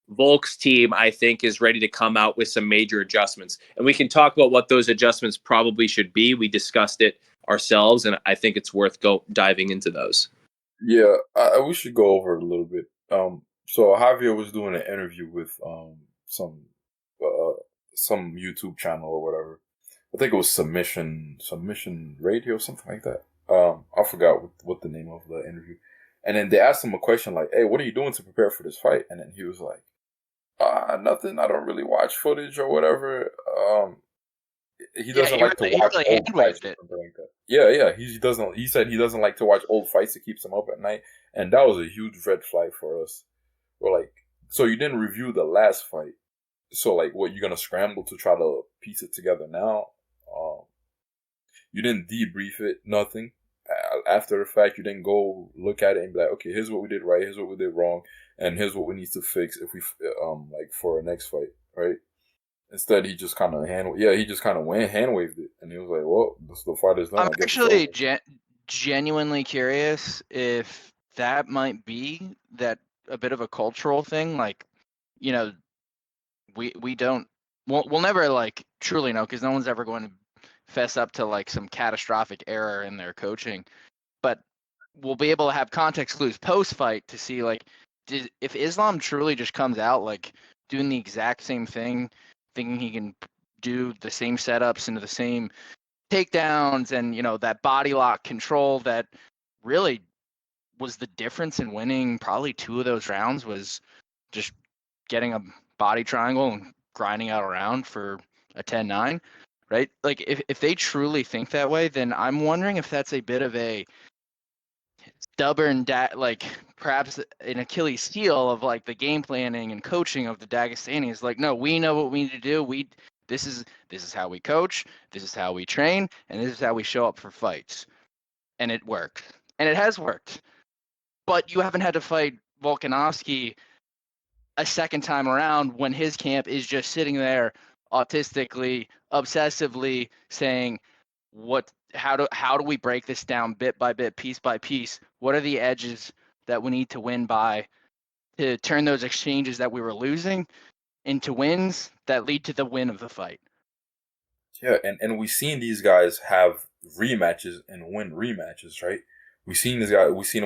Volk's team, I think, is ready to come out with some major adjustments. And we can talk about what those adjustments probably should be. We discussed it ourselves, and I think it's worth diving into those. Yeah, we should go over it a little bit. So Javier was doing an interview with some uh some YouTube channel or whatever. I think it was Submission Radio, something like that. I forgot what the name of the interview. And then they asked him a question like, "Hey, what are you doing to prepare for this fight?" And then he was like, nothing. I don't really watch footage or whatever." He Yeah, doesn't like to he watch really old hand fights waved or it. something like that. Yeah. He doesn't. He said he doesn't like to watch old fights. It keeps him up at night, and that was a huge red flag for us. We're like, so you didn't review the last fight. So like, what, you're gonna scramble to try to piece it together now? You didn't debrief it. Nothing. After the fact, you didn't go look at it and be like, okay, here's what we did right. Here's what we did wrong, and here's what we need to fix if we like for our next fight, right? Instead, he just kind of hand waved it, and he was like, "Well, the fight is done. I'm I guess it's over." actually genuinely curious if that might be that a bit of a cultural thing. Like, you know, we don't, we'll never like truly know, because no one's ever going to fess up to like some catastrophic error in their coaching. But we'll be able to have context clues post fight to see like, if Islam truly just comes out like doing the exact same thing, thinking he can do the same setups into the same takedowns, and that body lock control that really was the difference in winning probably 2 of those rounds, was just getting a body triangle and grinding out a round for a 10-9, right? Like, if they truly think that way, then I'm wondering if that's a bit of a stubborn like perhaps an Achilles heel of like the game planning and coaching of the Dagestanis. Like, no, we know what we need to do. This is how we coach, this is how we train, and this is how we show up for fights. And it works. And it has worked. But you haven't had to fight Volkanovski a second time around when his camp is just sitting there autistically, obsessively saying, how do we break this down bit by bit, piece by piece? What are the edges that we need to win by to turn those exchanges that we were losing into wins that lead to the win of the fight? Yeah, and we've seen these guys have rematches and win rematches, right? We seen him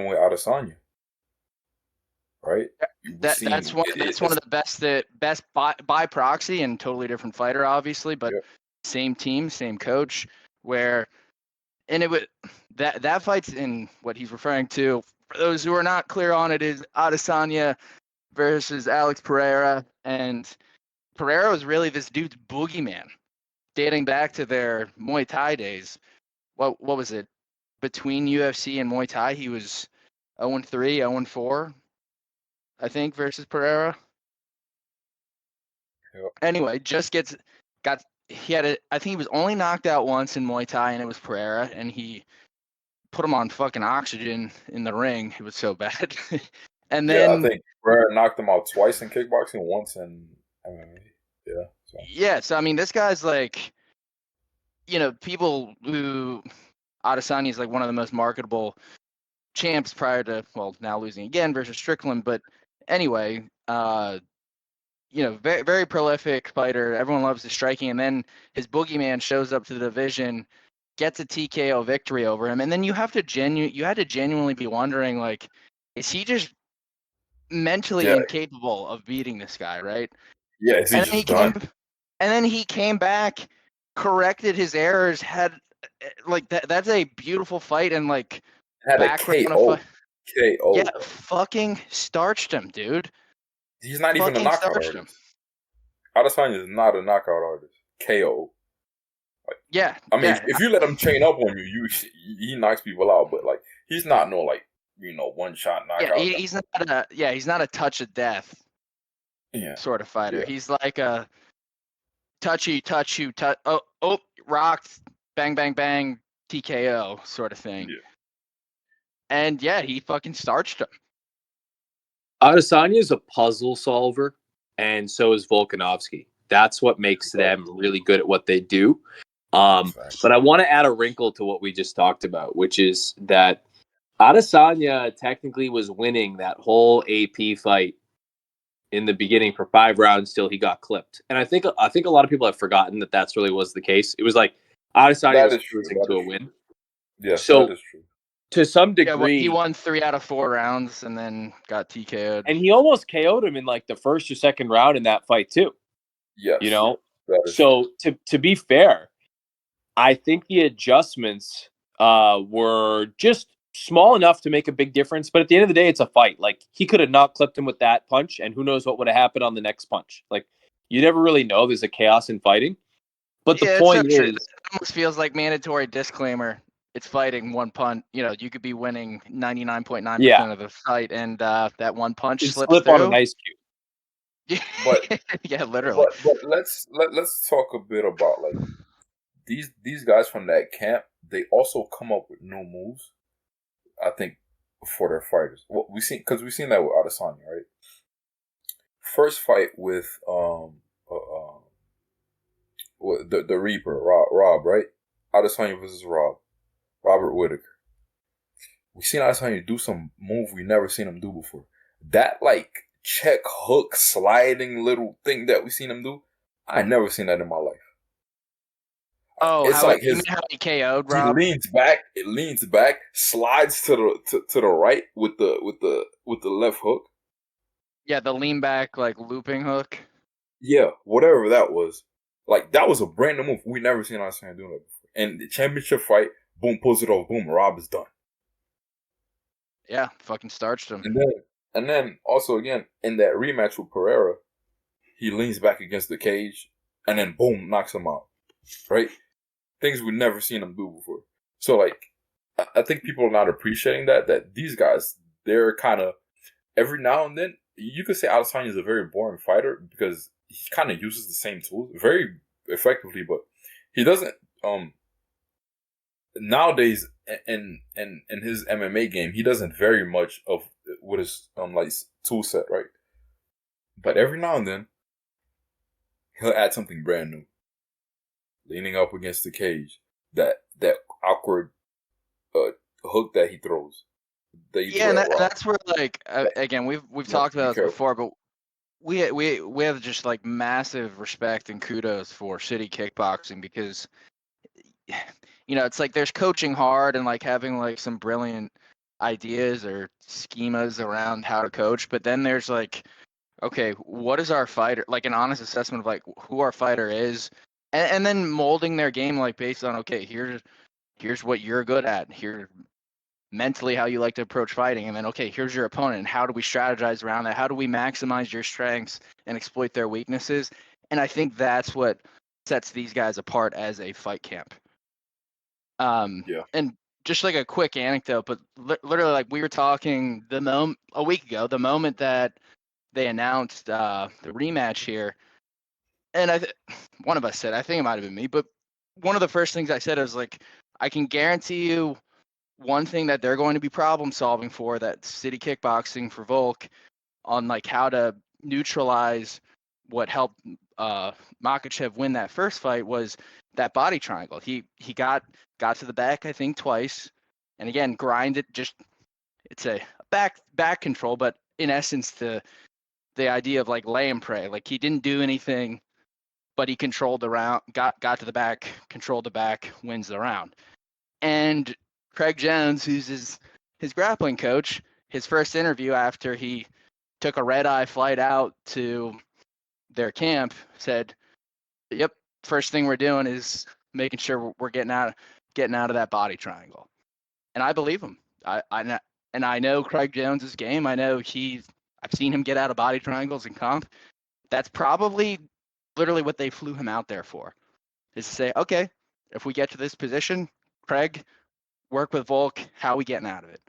with Adesanya, right? That's one of the best by proxy, and totally different fighter, obviously, but Yeah, same team, same coach. And it would that fight's in what he's referring to for those who are not clear on it, is Adesanya versus Alex Pereira. And Pereira was really this dude's boogeyman, dating back to their Muay Thai days. What was it? Between UFC and Muay Thai, he was 0-3, 0-4, I think, versus Pereira. Yep. Anyway, I think he was only knocked out once in Muay Thai, and it was Pereira, and he put him on fucking oxygen in the ring. It was so bad. And Yeah, I then think Pereira knocked him out twice in kickboxing, once in MMA. Yeah. So. yeah, so I mean, this guy's like, people who Adesanya is like one of the most marketable champs prior to, well, now losing again versus Strickland. But anyway, very, very prolific fighter. Everyone loves his striking. And then his boogeyman shows up to the division, gets a TKO victory over him. And then you had to genuinely be wondering, like, is he just mentally Yeah. incapable of beating this guy, right? Yeah, is he And then just done? And then he came back, corrected his errors, had like that's a beautiful fight, and like Had a background of KO. KO. yeah, Bro. fucking starched him, dude. He's not even a Fucking knockout starched him. artist. Adesanya is not a knockout artist. KO. Like, Yeah. I mean, yeah. if you let him chain up on you, he knocks people out. But like, he's not no like one shot knockout. He's not a touch of death sort of fighter. Yeah. He's like a touch you, rocked, bang, bang, bang, TKO sort of thing. Yeah. And yeah, he fucking starched him. Adesanya is a puzzle solver, and so is Volkanovski. That's what makes them really good at what they do. But I want to add a wrinkle to what we just talked about, which is that Adesanya technically was winning that whole AP fight in the beginning for 5 rounds till he got clipped. And I think a lot of people have forgotten that that's really was the case. It was like Adesanya was cruising to a win. Yes, so that is true. To some degree, he won 3 out of 4 rounds and then got TKO'd. And he almost KO'd him in like the first or second round in that fight too. Yes. So to be fair, I think the adjustments were just small enough to make a big difference. But at the end of the day, it's a fight. Like, he could have not clipped him with that punch, and who knows what would have happened on the next punch. Like, you never really know. There's a chaos in fighting. But the point is, it almost feels like mandatory disclaimer. It's fighting, one punch. You could be winning 99.9% of the fight, and that one punch slips through. On an ice cube. But yeah, literally. But let's talk a bit about like these guys from that camp. They also come up with new moves, I think, for their fighters. What we've seen that with Adesanya, right? First fight with the Reaper, Rob, right? Adesanya versus Robert Whittaker. We've seen Adesanya do some move we never seen him do before. That like check hook sliding little thing that we've seen him do, I never seen that in my life. Oh, it's like how he KO'd Rob? He leans back, slides to the right with the left hook. Yeah, the lean back like looping hook. Yeah, whatever that was. Like, that was a brand new move. We never seen Adesanya doing that before. And the championship fight, boom, pulls it off, boom, Rob is done. Yeah, fucking starched him. And then also again in that rematch with Pereira, he leans back against the cage and then boom, knocks him out. Right? Things we've never seen him do before. So like, I think people are not appreciating that these guys, they're kind of, every now and then, you could say Adesanya is a very boring fighter because he kind of uses the same tools very effectively, but he doesn't. Nowadays, in his MMA game, he doesn't vary much of what his like tool set, right? But every now and then, he'll add something brand new, leaning up against the cage, that awkward hook that he throws. And that's where, like, again, we've talked about this before, but we have just like massive respect and kudos for city kickboxing because, it's like there's coaching hard and like having like some brilliant ideas or schemas around how to coach, but then there's like, okay, what is our fighter, like an honest assessment of like who our fighter is, and then molding their game like based on, okay, here's what you're good at, here mentally how you like to approach fighting, and then, okay, here's your opponent, and how do we strategize around that? How do we maximize your strengths and exploit their weaknesses? And I think that's what sets these guys apart as a fight camp. Yeah. And just like a quick anecdote, but literally, like, we were talking a week ago, the moment that they announced the rematch here, and one of us said, I think it might have been me, but one of the first things I said was, like, I can guarantee you one thing that they're going to be problem solving for, that City Kickboxing for Volk, on like how to neutralize what helped Makachev win that first fight, was that body triangle. He got to the back, I think, twice, and again grinded. Just, it's a back control, but in essence the idea of like lay and pray. Like, he didn't do anything, but he controlled the round, got to the back, controlled the back, wins the round. And Craig Jones, who's his grappling coach, his first interview after he took a red-eye flight out to their camp, said, "Yep, first thing we're doing is making sure we're getting out of that body triangle." And I believe him. I know Craig Jones's game. I know I've seen him get out of body triangles in comp. That's probably literally what they flew him out there for, is to say, okay, if we get to this position, Craig, work with Volk. How are we getting out of it?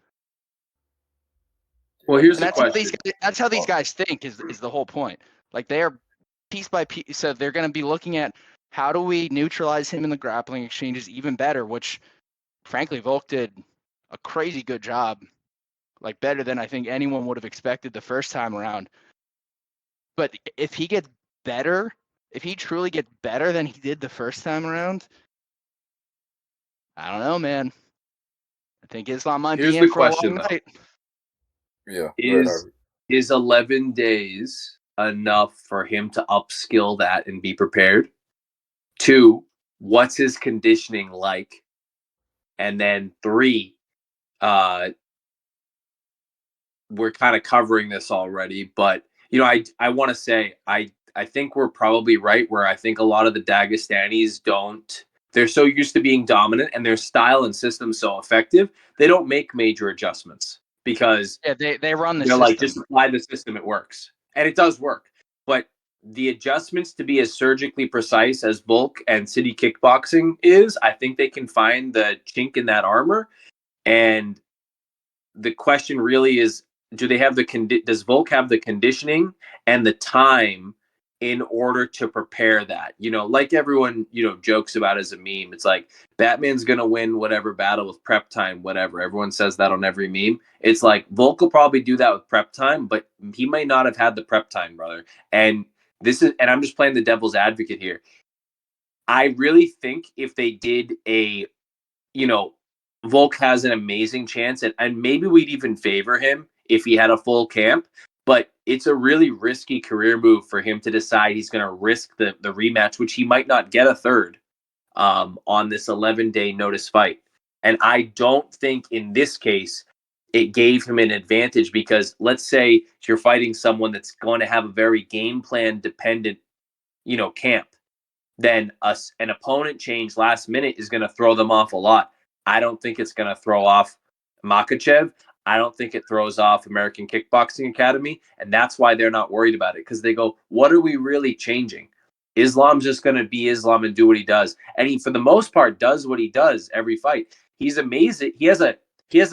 Well, here's And the question. that's how these guys think, is the whole point. Like, they are piece by piece. So they're going to be looking at, how do we neutralize him in the grappling exchanges even better, which frankly Volk did a crazy good job, like better than I think anyone would have expected the first time around. But if he gets better, if he truly gets better than he did the first time around, I don't know, man. I think Islam might be Here's in the for a long question, though. night. Yeah. Go ahead, Is Harvey. is 11 days enough for him to upskill that and be prepared? 2, what's his conditioning like? And then 3, uh, we're kind of covering this already, but I want to say I think we're probably right, where I think a lot of the Dagestanis don't. They're so used to being dominant, and their style and system so effective, they don't make major adjustments, because Yeah, they run the they're like, just system. apply the system, it works. And it does work. But the adjustments to be as surgically precise as Volk and City Kickboxing is, I think they can find the chink in that armor. And the question really is, does Volk have the conditioning and the time in order to prepare that? Like everyone, jokes about as a meme. It's like, Batman's gonna win whatever battle with prep time, whatever. Everyone says that on every meme. It's like, Volk will probably do that with prep time, but he might not have had the prep time, brother. And I'm just playing the devil's advocate here. I really think if they did you know, Volk has an amazing chance, and maybe we'd even favor him if he had a full camp. But it's a really risky career move for him to decide he's going to risk the rematch, which he might not get a third, on this 11-day notice fight. And I don't think in this case it gave him an advantage, because let's say you're fighting someone that's going to have a very game plan dependent, camp, then an opponent change last minute is going to throw them off a lot. I don't think it's going to throw off Makachev. I don't think it throws off American Kickboxing Academy. And that's why they're not worried about it, because they go, what are we really changing? Islam's just going to be Islam and do what he does. And he, for the most part, does what he does every fight. He's amazing. He has a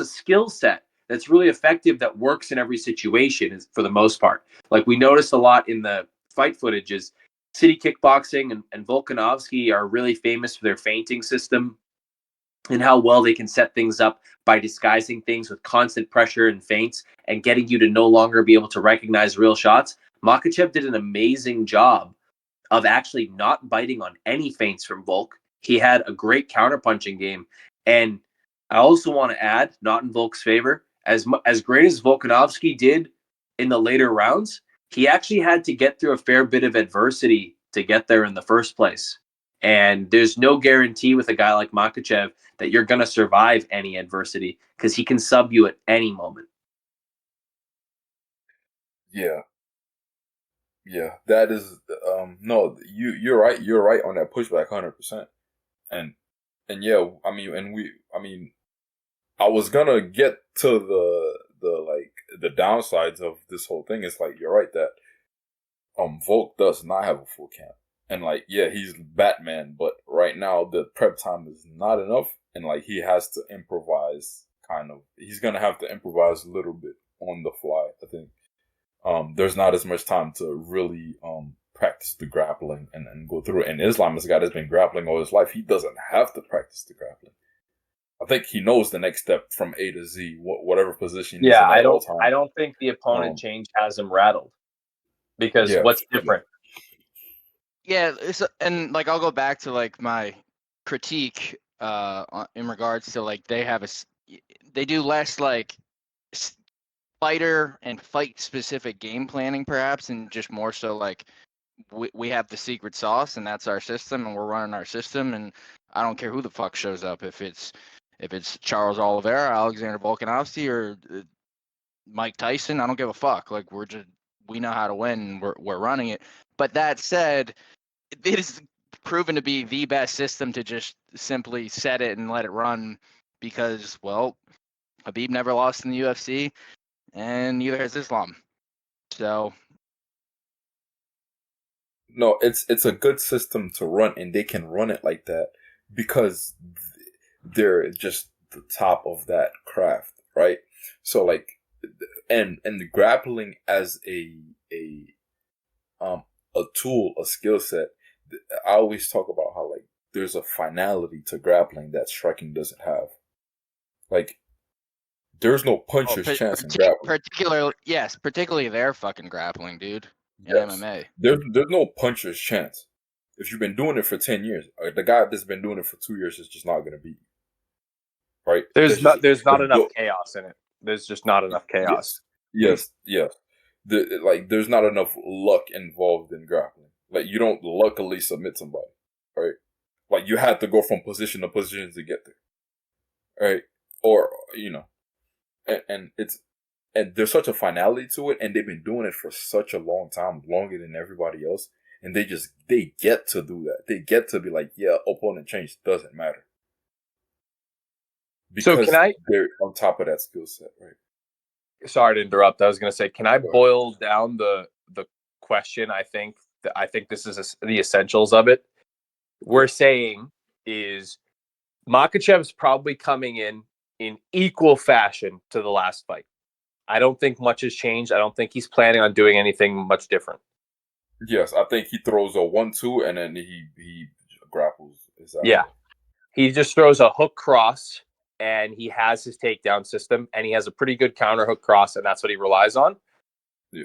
skill set that's really effective, that works in every situation, for the most part. Like, we noticed a lot in the fight footage is City Kickboxing and Volkanovski are really famous for their feinting system, and how well they can set things up by disguising things with constant pressure and feints, and getting you to no longer be able to recognize real shots. Makachev did an amazing job of actually not biting on any feints from Volk. He had a great counterpunching game. And I also want to add, not in Volk's favor, as great as Volkanovski did in the later rounds, he actually had to get through a fair bit of adversity to get there in the first place. And there's no guarantee with a guy like Makachev that you're going to survive any adversity, because he can sub you at any moment. Yeah. Yeah. That is no, you're right. You're right on that pushback 100%. And yeah, I mean I was gonna get to the downsides of this whole thing. It's like you're right that Volk does not have a full camp. And like, yeah, he's Batman, but right now the prep time is not enough, and like he has to improvise kind of. He's gonna have to improvise a little bit on the fly, I think. There's not as much time to really practice the grappling and go through it. And Islam is a guy that's been grappling all his life. He doesn't have to practice the grappling. I think he knows the next step from A to Z, whatever position he's in at all times. I don't think the opponent change has him rattled, because what's different? Yeah, and like I'll go back to like my critique in regards to like they do less like fighter and fight specific game planning perhaps, and just more so like we have the secret sauce and that's our system and we're running our system, and I don't care who the fuck shows up, if it's Charles Oliveira, Alexander Volkanovski, or Mike Tyson. I don't give a fuck. Like we know how to win and we're running it. But that said, it is proven to be the best system to just simply set it and let it run, because, well, Khabib never lost in the UFC, and neither has Islam. So, no, it's a good system to run, and they can run it like that because they're just the top of that craft, right? So like, and the grappling as a tool, a skill set. I always talk about how like there's a finality to grappling that striking doesn't have. Like there's no puncher's chance in grappling. Particularly their fucking grappling, dude. In Yes. MMA, There's no puncher's chance. If you've been doing it for 10 years, the guy that's been doing it for 2 years is just not going to beat you, right? There's not enough chaos in it. There's just not enough chaos. Yes. There's not enough luck involved in grappling. Like, you don't luckily submit somebody, right? Like, you had to go from position to position to get there, right? Or, and there's such a finality to it, and they've been doing it for such a long time, longer than everybody else, and they get to do that. They get to be like, yeah, opponent change, doesn't matter. Because they're on top of that skill set, right? Sorry to interrupt. I was going to say, can I boil down the question? I think this is the essentials of it. We're saying is Makachev's probably coming in equal fashion to the last fight. I don't think much has changed. I don't think he's planning on doing anything much different. Yes, I think he throws a 1-2 and then he grapples. Yeah, he just throws a hook cross, and he has his takedown system, and he has a pretty good counter hook cross, and that's what he relies on. Yeah.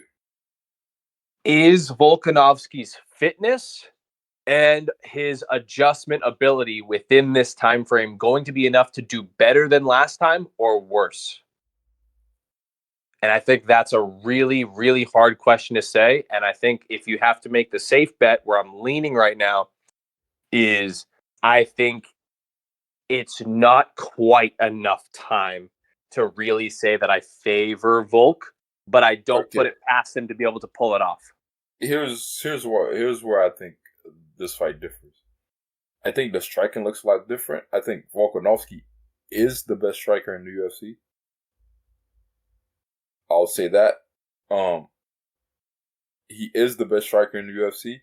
Is Volkanovski's fitness and his adjustment ability within this time frame going to be enough to do better than last time or worse? And I think that's a really, really hard question to say. And I think if you have to make the safe bet, where I'm leaning right now, is I think it's not quite enough time to really say that I favor Volk, but I don't put it past him to be able to pull it off. Here's where I think this fight differs. I think the striking looks a lot different. I think Volkanovski is the best striker in the UFC. I'll say that. He is the best striker in the UFC,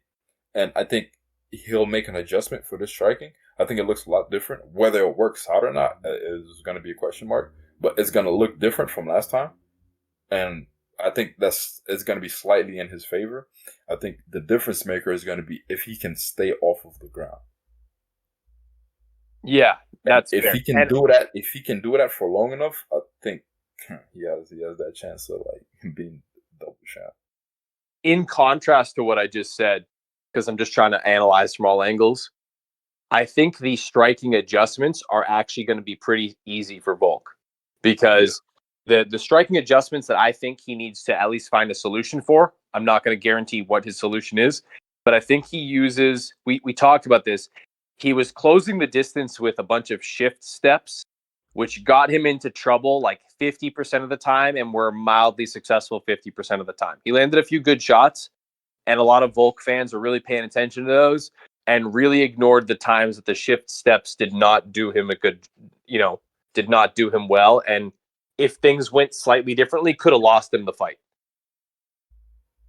and I think he'll make an adjustment for this striking. I think it looks a lot different. Whether it works out or not is going to be a question mark, but it's going to look different from last time, and I think it's going to be slightly in his favor. I think the difference maker is going to be if he can stay off of the ground. Yeah, that's if fair. He can do that. If he can do that for long enough, I think he has that chance of like being double champ. In contrast to what I just said, because I'm just trying to analyze from all angles, I think the striking adjustments are actually going to be pretty easy for Volk, because the striking adjustments that I think he needs to at least find a solution for, I'm not going to guarantee what his solution is, but I think he uses, we talked about this, he was closing the distance with a bunch of shift steps, which got him into trouble like 50% of the time and were mildly successful 50% of the time. He landed a few good shots, and a lot of Volk fans were really paying attention to those and really ignored the times that the shift steps did not do him a good, did not do him well. And if things went slightly differently, could have lost him the fight.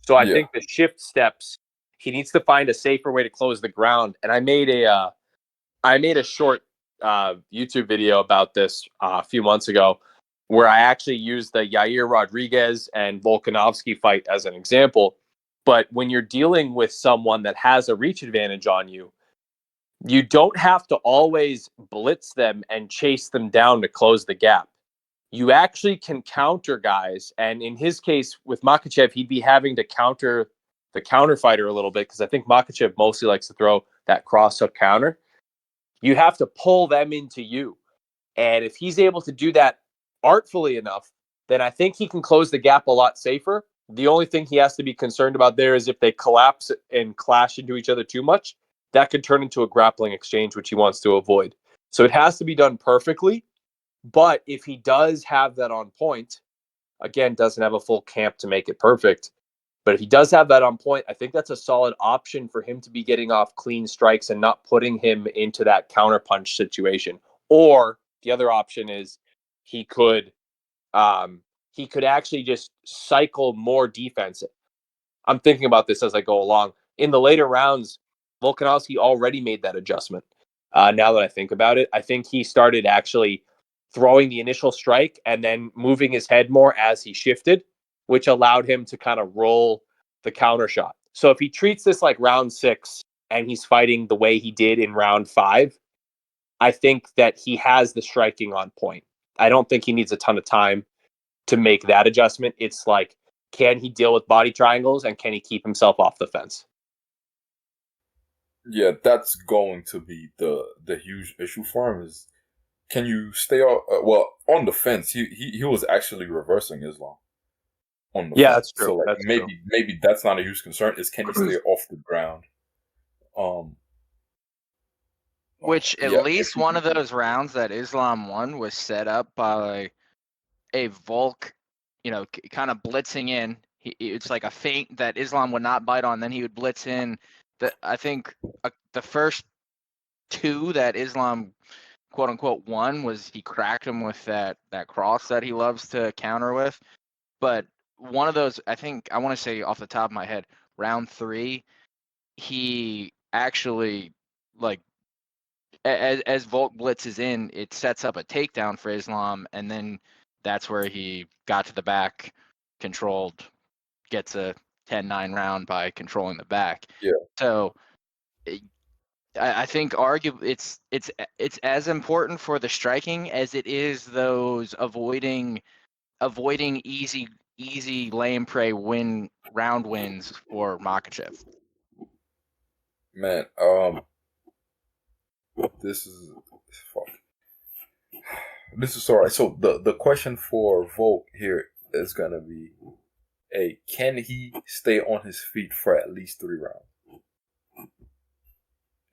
So I Yeah. think the shift steps, he needs to find a safer way to close the ground. And I made a short YouTube video about this a few months ago, where I actually used the Yair Rodriguez and Volkanovski fight as an example. But when you're dealing with someone that has a reach advantage on you, you don't have to always blitz them and chase them down to close the gap. You actually can counter guys. And in his case with Makachev, he'd be having to counter the counter fighter a little bit, because I think Makachev mostly likes to throw that cross hook counter. You have to pull them into you. And if he's able to do that artfully enough, then I think he can close the gap a lot safer. The only thing he has to be concerned about there is if they collapse and clash into each other too much, that could turn into a grappling exchange, which he wants to avoid. So it has to be done perfectly. But if he does have that on point, again, doesn't have a full camp to make it perfect, but if he does have that on point, I think that's a solid option for him to be getting off clean strikes and not putting him into that counterpunch situation. Or the other option is he could actually just cycle more defense. I'm thinking about this as I go along. In the later rounds, Volkanovski already made that adjustment. Now that I think about it, I think he started actually throwing the initial strike and then moving his head more as he shifted, which allowed him to kind of roll the counter shot. So if he treats this like round 6 and he's fighting the way he did in round 5, I think that he has the striking on point. I don't think he needs a ton of time to make that adjustment. It's like, can he deal with body triangles and can he keep himself off the fence? Yeah, that's going to be the huge issue for him. Is can you stay on the fence? He was actually reversing Islam on the Yeah, fence. that's true. So like That's true. maybe that's not a huge concern. Is can he stay off the ground? Um, Which at yeah, least one of those rounds that Islam won was set up by a Volk, kind of blitzing in. It's like a feint that Islam would not bite on. Then he would blitz in. I think the first 2 that Islam quote unquote won was he cracked him with that cross that he loves to counter with. But one of those, I think I want to say off the top of my head, round 3, he actually like as Volk blitzes in, it sets up a takedown for Islam, and then that's where he got to the back, controlled, gets a 10-9 round by controlling the back. yeah, So I think it's as important for the striking as it is those avoiding easy lame prey round wins for Makachev. man. This is fuck. This is alright. So the question for Volk here is gonna be, can he stay on his feet for at least 3 rounds?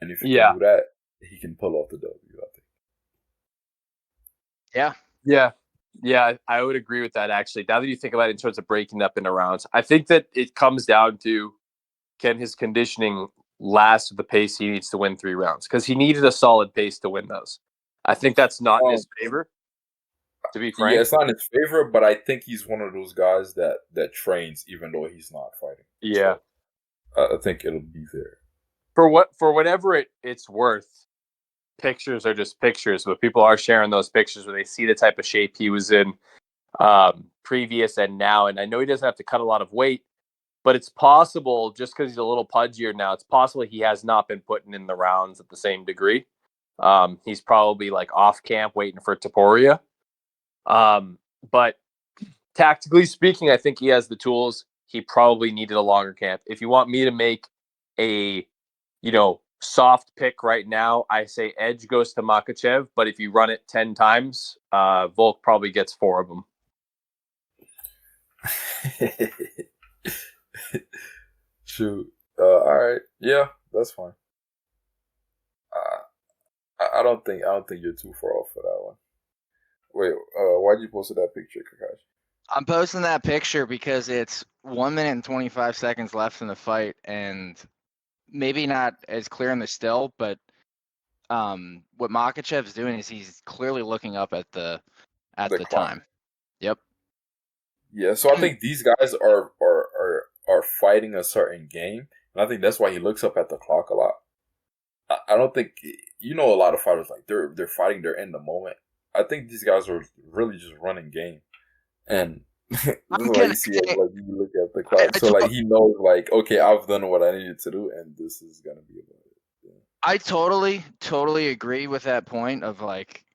And if he can do that, he can pull off the W, I think. Yeah. Yeah, I would agree with that, actually. Now that you think about it in terms of breaking up into rounds, I think that it comes down to, can his conditioning last at the pace he needs to win 3 rounds? Because he needed a solid pace to win those. I think that's not in his favor, to be Yeah, frank. it's not in his favor, but I think he's one of those guys that trains even though he's not fighting. Yeah. So, I think it'll be there. For whatever it's worth, pictures are just pictures, but people are sharing those pictures where they see the type of shape he was in previous and now. And I know he doesn't have to cut a lot of weight, but it's possible, just because he's a little pudgier now, it's possible he has not been putting in the rounds at the same degree. He's probably like off camp waiting for Taporia. But tactically speaking, I think he has the tools. He probably needed a longer camp. If you want me to make a, soft pick right now, I say edge goes to Makachev. But if you run it 10 times, Volk probably gets 4 of them. Shoot. All right. Yeah, that's fine. I don't think you're too far off for that one. Wait, why'd you post that picture, Kakashi? I'm posting that picture because it's 1 minute and 25 seconds left in the fight, and maybe not as clear in the still, but what Makachev's doing is he's clearly looking up at the The clock. time. Yep. Yeah, so I think these guys are fighting a certain game, and I think that's why he looks up at the clock a lot. I don't think a lot of fighters like they're fighting, they're in the moment. I think these guys are really just running game, and this is I'm why gonna you see say, like you look at the I, clock. I, So like to- he knows like okay, I've done what I needed to do, and this is gonna be about it. I totally agree with that point of like,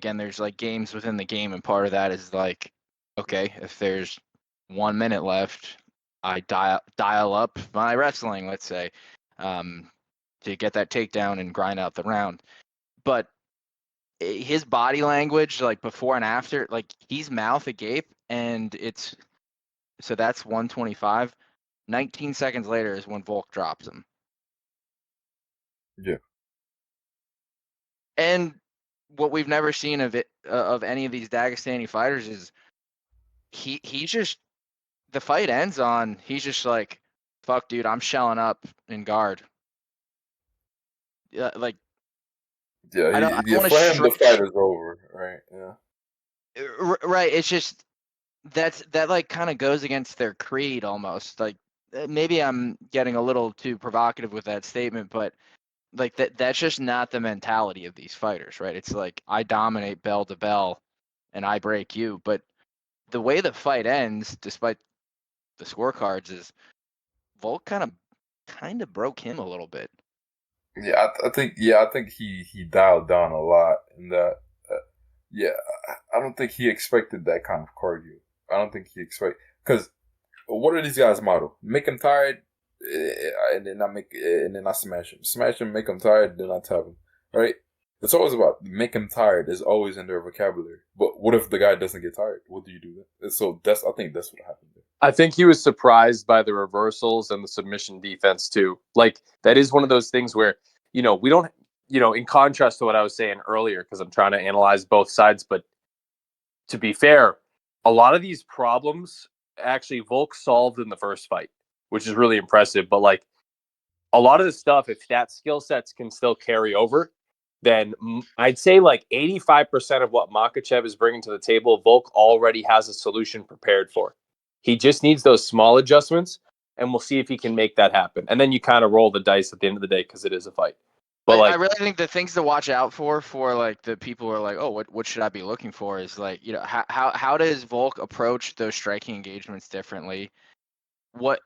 there's like games within the game, and part of that is like, okay, if there's 1 minute left, I dial up my wrestling, let's say, to get that takedown and grind out the round. But his body language, like before and after, like he's mouth agape, and so that's 125. 19 seconds later is when Volk drops him. Yeah. And what we've never seen of any of these Dagestani fighters is he just the fight ends on he's just like, fuck dude, I'm shelling up in guard. Yeah, like Yeah, I don't yeah. want to For him, the fight stretch. is over, right? Yeah. Right, it's just that like kind of goes against their creed almost. Like maybe I'm getting a little too provocative with that statement, but like that's just not the mentality of these fighters, right? It's like I dominate bell to bell and I break you. But the way the fight ends, despite the scorecards, is Volk kind of broke him a little bit. Yeah, I think he dialed down a lot in that. Uh, yeah, I don't think he expected that kind of cardio. I don't think he because what are these guys' model? Make him tired, and then I smash him, make him tired, then I tap him. Right? It's always about make him tired. Is always in their vocabulary. But what if the guy doesn't get tired? What do you do then? And so I think that's what happened there. I think he was surprised by the reversals and the submission defense too. Like that is one of those things where, we don't, in contrast to what I was saying earlier, because I'm trying to analyze both sides, but to be fair, a lot of these problems actually Volk solved in the first fight, which is really impressive. But like a lot of the stuff, if that skill sets can still carry over, then I'd say like 85% of what Makachev is bringing to the table, Volk already has a solution prepared for. He just needs those small adjustments, and we'll see if he can make that happen. And then you kind of roll the dice at the end of the day because it is a fight. But I like, really think the things to watch out for like the people who are like, oh, what should I be looking for is like, how does Volk approach those striking engagements differently? What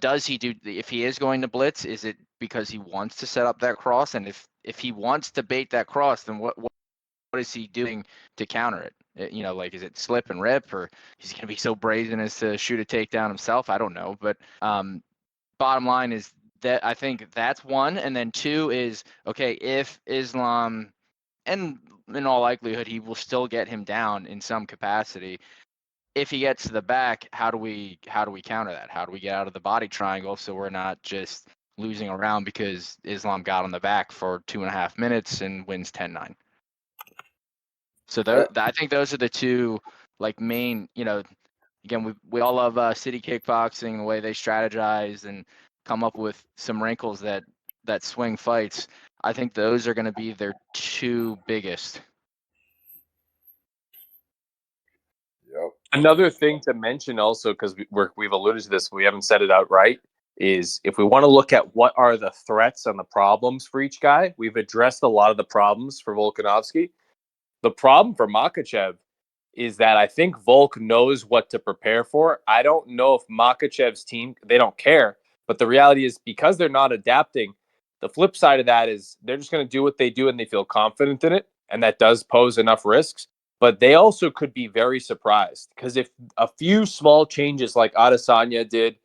does he do if he is going to blitz? Is it because he wants to set up that cross? And if he wants to bait that cross, then what is he doing to counter it? Like is it slip and rip, or is he going to be so brazen as to shoot a takedown himself? I don't know, but bottom line is that I think that's one, and then two is okay if Islam, and in all likelihood he will still get him down in some capacity. If he gets to the back, how do we counter that? How do we get out of the body triangle so we're not just losing a round because Islam got on the back for 2.5 minutes and wins 10-9? So Yeah. I think those are the two like main. Again, we all love City Kickboxing, the way they strategize and come up with some wrinkles that swing fights. I think those are going to be their two biggest. Yep. another thing to mention also, because we've alluded to this, but we haven't said it outright, is if we want to look at what are the threats and the problems for each guy, we've addressed a lot of the problems for Volkanovski. The problem for Makachev is that I think Volk knows what to prepare for. I don't know if Makachev's team, they don't care, but the reality is because they're not adapting, the flip side of that is they're just going to do what they do and they feel confident in it. And that does pose enough risks. But they also could be very surprised because if a few small changes like Adesanya did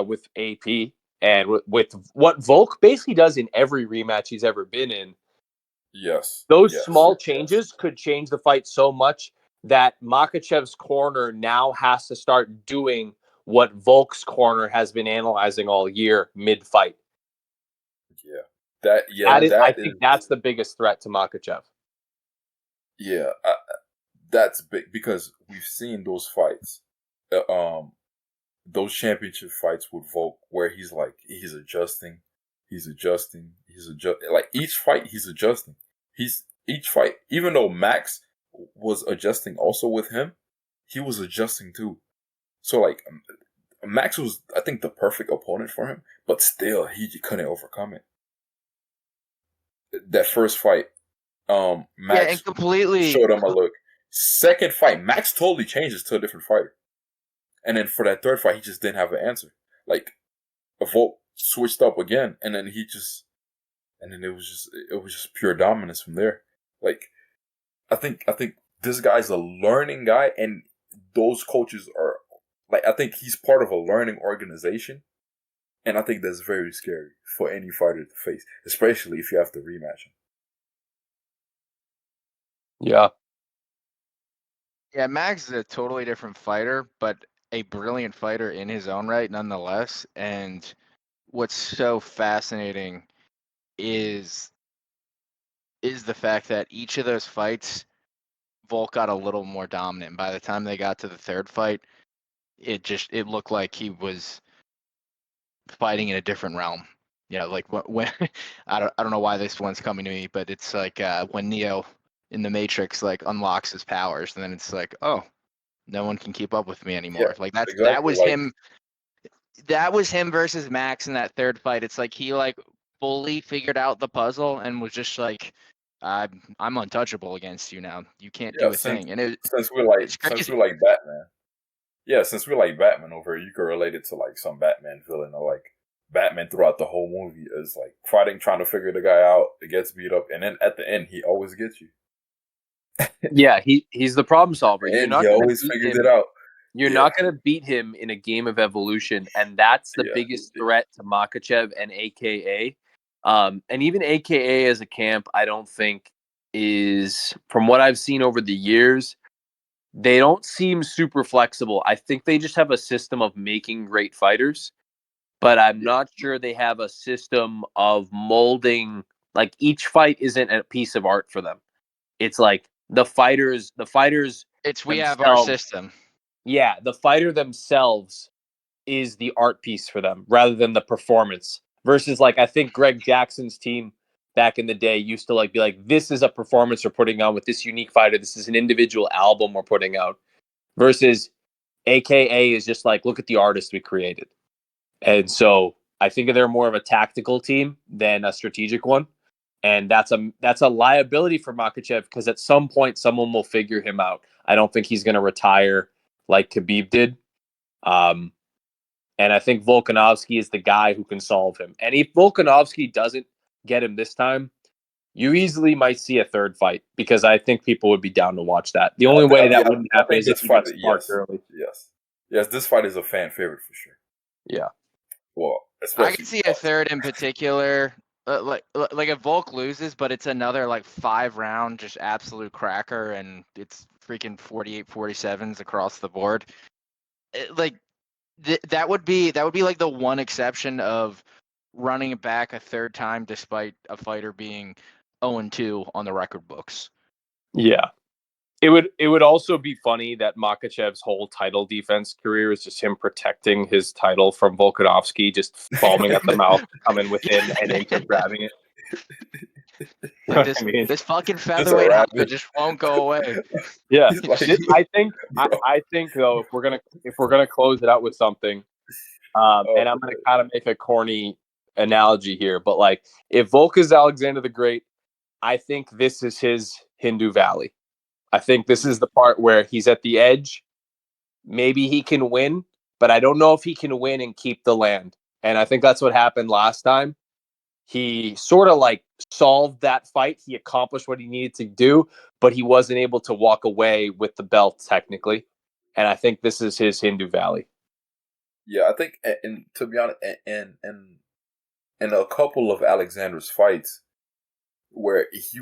with AP and with what Volk basically does in every rematch he's ever been in, Yes. those Yes. small changes could change the fight so much that Makachev's corner now has to start doing what Volk's corner has been analyzing all year mid-fight. Yeah. That. Yeah. That is, I That think is. that's the biggest threat to Makachev. Yeah. That's big because we've seen those fights, those championship fights with Volk, where he's adjusting, He's adjusting. Like each fight, he's adjusting. Each fight, even though Max was adjusting also with him, he was adjusting too. So like Max was, I think, the perfect opponent for him, but still he couldn't overcome it. That first fight, Yeah, and Max completely. showed him a look. Second fight, Max totally changes to a different fighter. And then for that third fight, he just didn't have an answer. Like, Volk switched up again, and then it was just pure dominance from there. Like, I think this guy's a learning guy, and those coaches are like, I think he's part of a learning organization, and I think that's very scary for any fighter to face, especially if you have to rematch him. Yeah. Yeah, Max is a totally different fighter, but a brilliant fighter in his own right, nonetheless. And what's so fascinating is the fact that each of those fights, Volk got a little more dominant. By the time they got to the third fight, it looked like he was fighting in a different realm. You know, like when I don't know why this one's coming to me, but it's like when Neo in the Matrix like unlocks his powers, and then it's like, oh, no one can keep up with me Yeah, anymore. Like that exactly. was him. That was him versus Max in that third fight. It's like he like fully figured out the puzzle and was just like, I'm untouchable against you now. You can't Yeah, do a thing. And it's since crazy. we like Batman. Yeah, since we like Batman over here, you can relate it to like some Batman villain or like Batman throughout the whole movie is like fighting, trying to figure the guy out. It gets beat up, and then at the end, he always gets you. Yeah, he's the problem solver. You're And he not going to always beat figures it him. out. You're Yeah, not going to beat him in a game of evolution, and that's the yeah, biggest threat to Makachev and AKA. And even AKA as a camp, I don't think is, from what I've seen over the years, they don't seem super flexible. I think they just have a system of making great fighters, but I'm yeah, not sure they have a system of molding. Like each fight isn't a piece of art for them. It's like the fighters It's we have our themselves. system. Yeah, the fighter themselves is the art piece for them rather than the performance. Versus like I think Greg Jackson's team back in the day used to like be like, this is a performance we're putting on with this unique fighter. This is an individual album we're putting out. Versus AKA is just like, look at the artist we created. And so I think they're more of a tactical team than a strategic one. And that's a liability for Makachev because at some point someone will figure him out. I don't think he's going to retire like Khabib did. Um, and I think Volkanovski is the guy who can solve him. And if Volkanovski doesn't get him this time, you easily might see a third fight because I think people would be down to watch that. The only way that wouldn't I happen think is if this he fight. got sparked Yes, early. yes. This fight is a fan favorite for sure. Yeah. Well, I especially could see a third in particular. Like if Volk loses, but it's another like 5 round just absolute cracker, and it's freaking 48-47s across the board. Like that would be like the one exception of running it back a third time despite a fighter being 0-2 on the record books. Yeah. It would also be funny that Makachev's whole title defense career is just him protecting his title from Volkanovski, just foaming at the mouth, coming within an inch of grabbing it. You know Like what I mean? this fucking Just a featherweight rabbit. habit just won't go away. Yeah. He's like, I think though, if we're gonna close it out with something, oh, and I'm gonna kind of make a corny analogy here, but like if Volk is Alexander the Great, I think this is his Hindu Valley. I think this is the part where he's at the edge. Maybe he can win, but I don't know if he can win and keep the land. And I think that's what happened last time. He sort of like solved that fight. He accomplished what he needed to do, but he wasn't able to walk away with the belt technically. And I think this is his Hindu Valley. yeah. I think, and to be honest, and in a couple of Alexander's fights, where he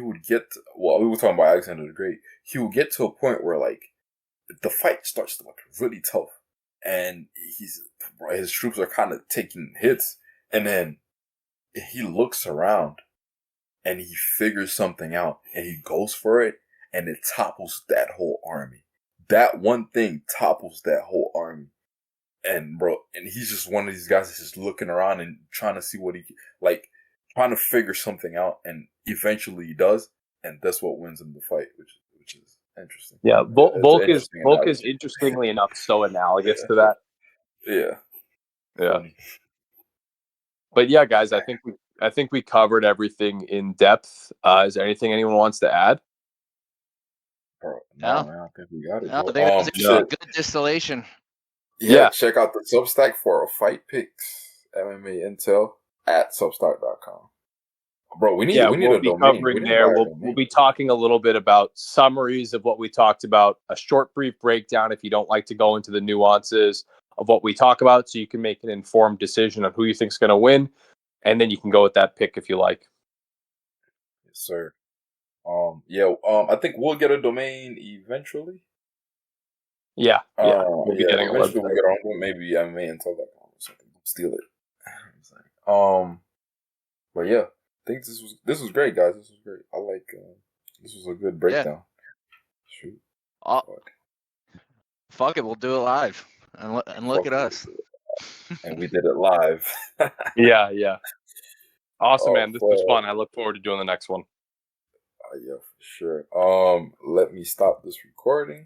would get well, we were talking about Alexander the Great. He would get to a point where like the fight starts to look really tough, and his troops are kind of taking hits, and then he looks around and he figures something out, and he goes for it, and it topples that whole army. That one thing topples that whole army, and he's just one of these guys that's just looking around and trying to see what trying to figure something out, and eventually he does, and that's what wins him the fight, which is interesting. Yeah, It's an interesting Volk is analogy. interestingly enough so analogous Yeah. to that. Yeah. Yeah. Funny. But yeah, guys, I think we covered everything in depth. Is there anything anyone wants to add? Bro, No. man, I think we got it, No, bro. I think that was no. a good distillation. Yeah, check out the Substack for fight picks, MMA intel at substack.com. Bro, we need we'll a be domain. covering We need to there. buy a We'll domain. be talking a little bit about summaries of what we talked about, a short, brief breakdown if you don't like to go into the nuances of what we talk about, so you can make an informed decision on who you think is going to win, and then you can go with that pick if you like. Yes, sir. I think we'll get a domain eventually. Yeah. We'll be getting a eventually website. we'll get on to maybe MMA.com or something. Steal it. But yeah, I think this was great, guys. This was great. I like this was a good breakdown. Shoot. Fuck it, we'll do it live and look at us. And we did it live. Yeah. Awesome, man. This was Fuck. fun. I look forward to doing the next one. Yeah, for sure. Let me stop this recording.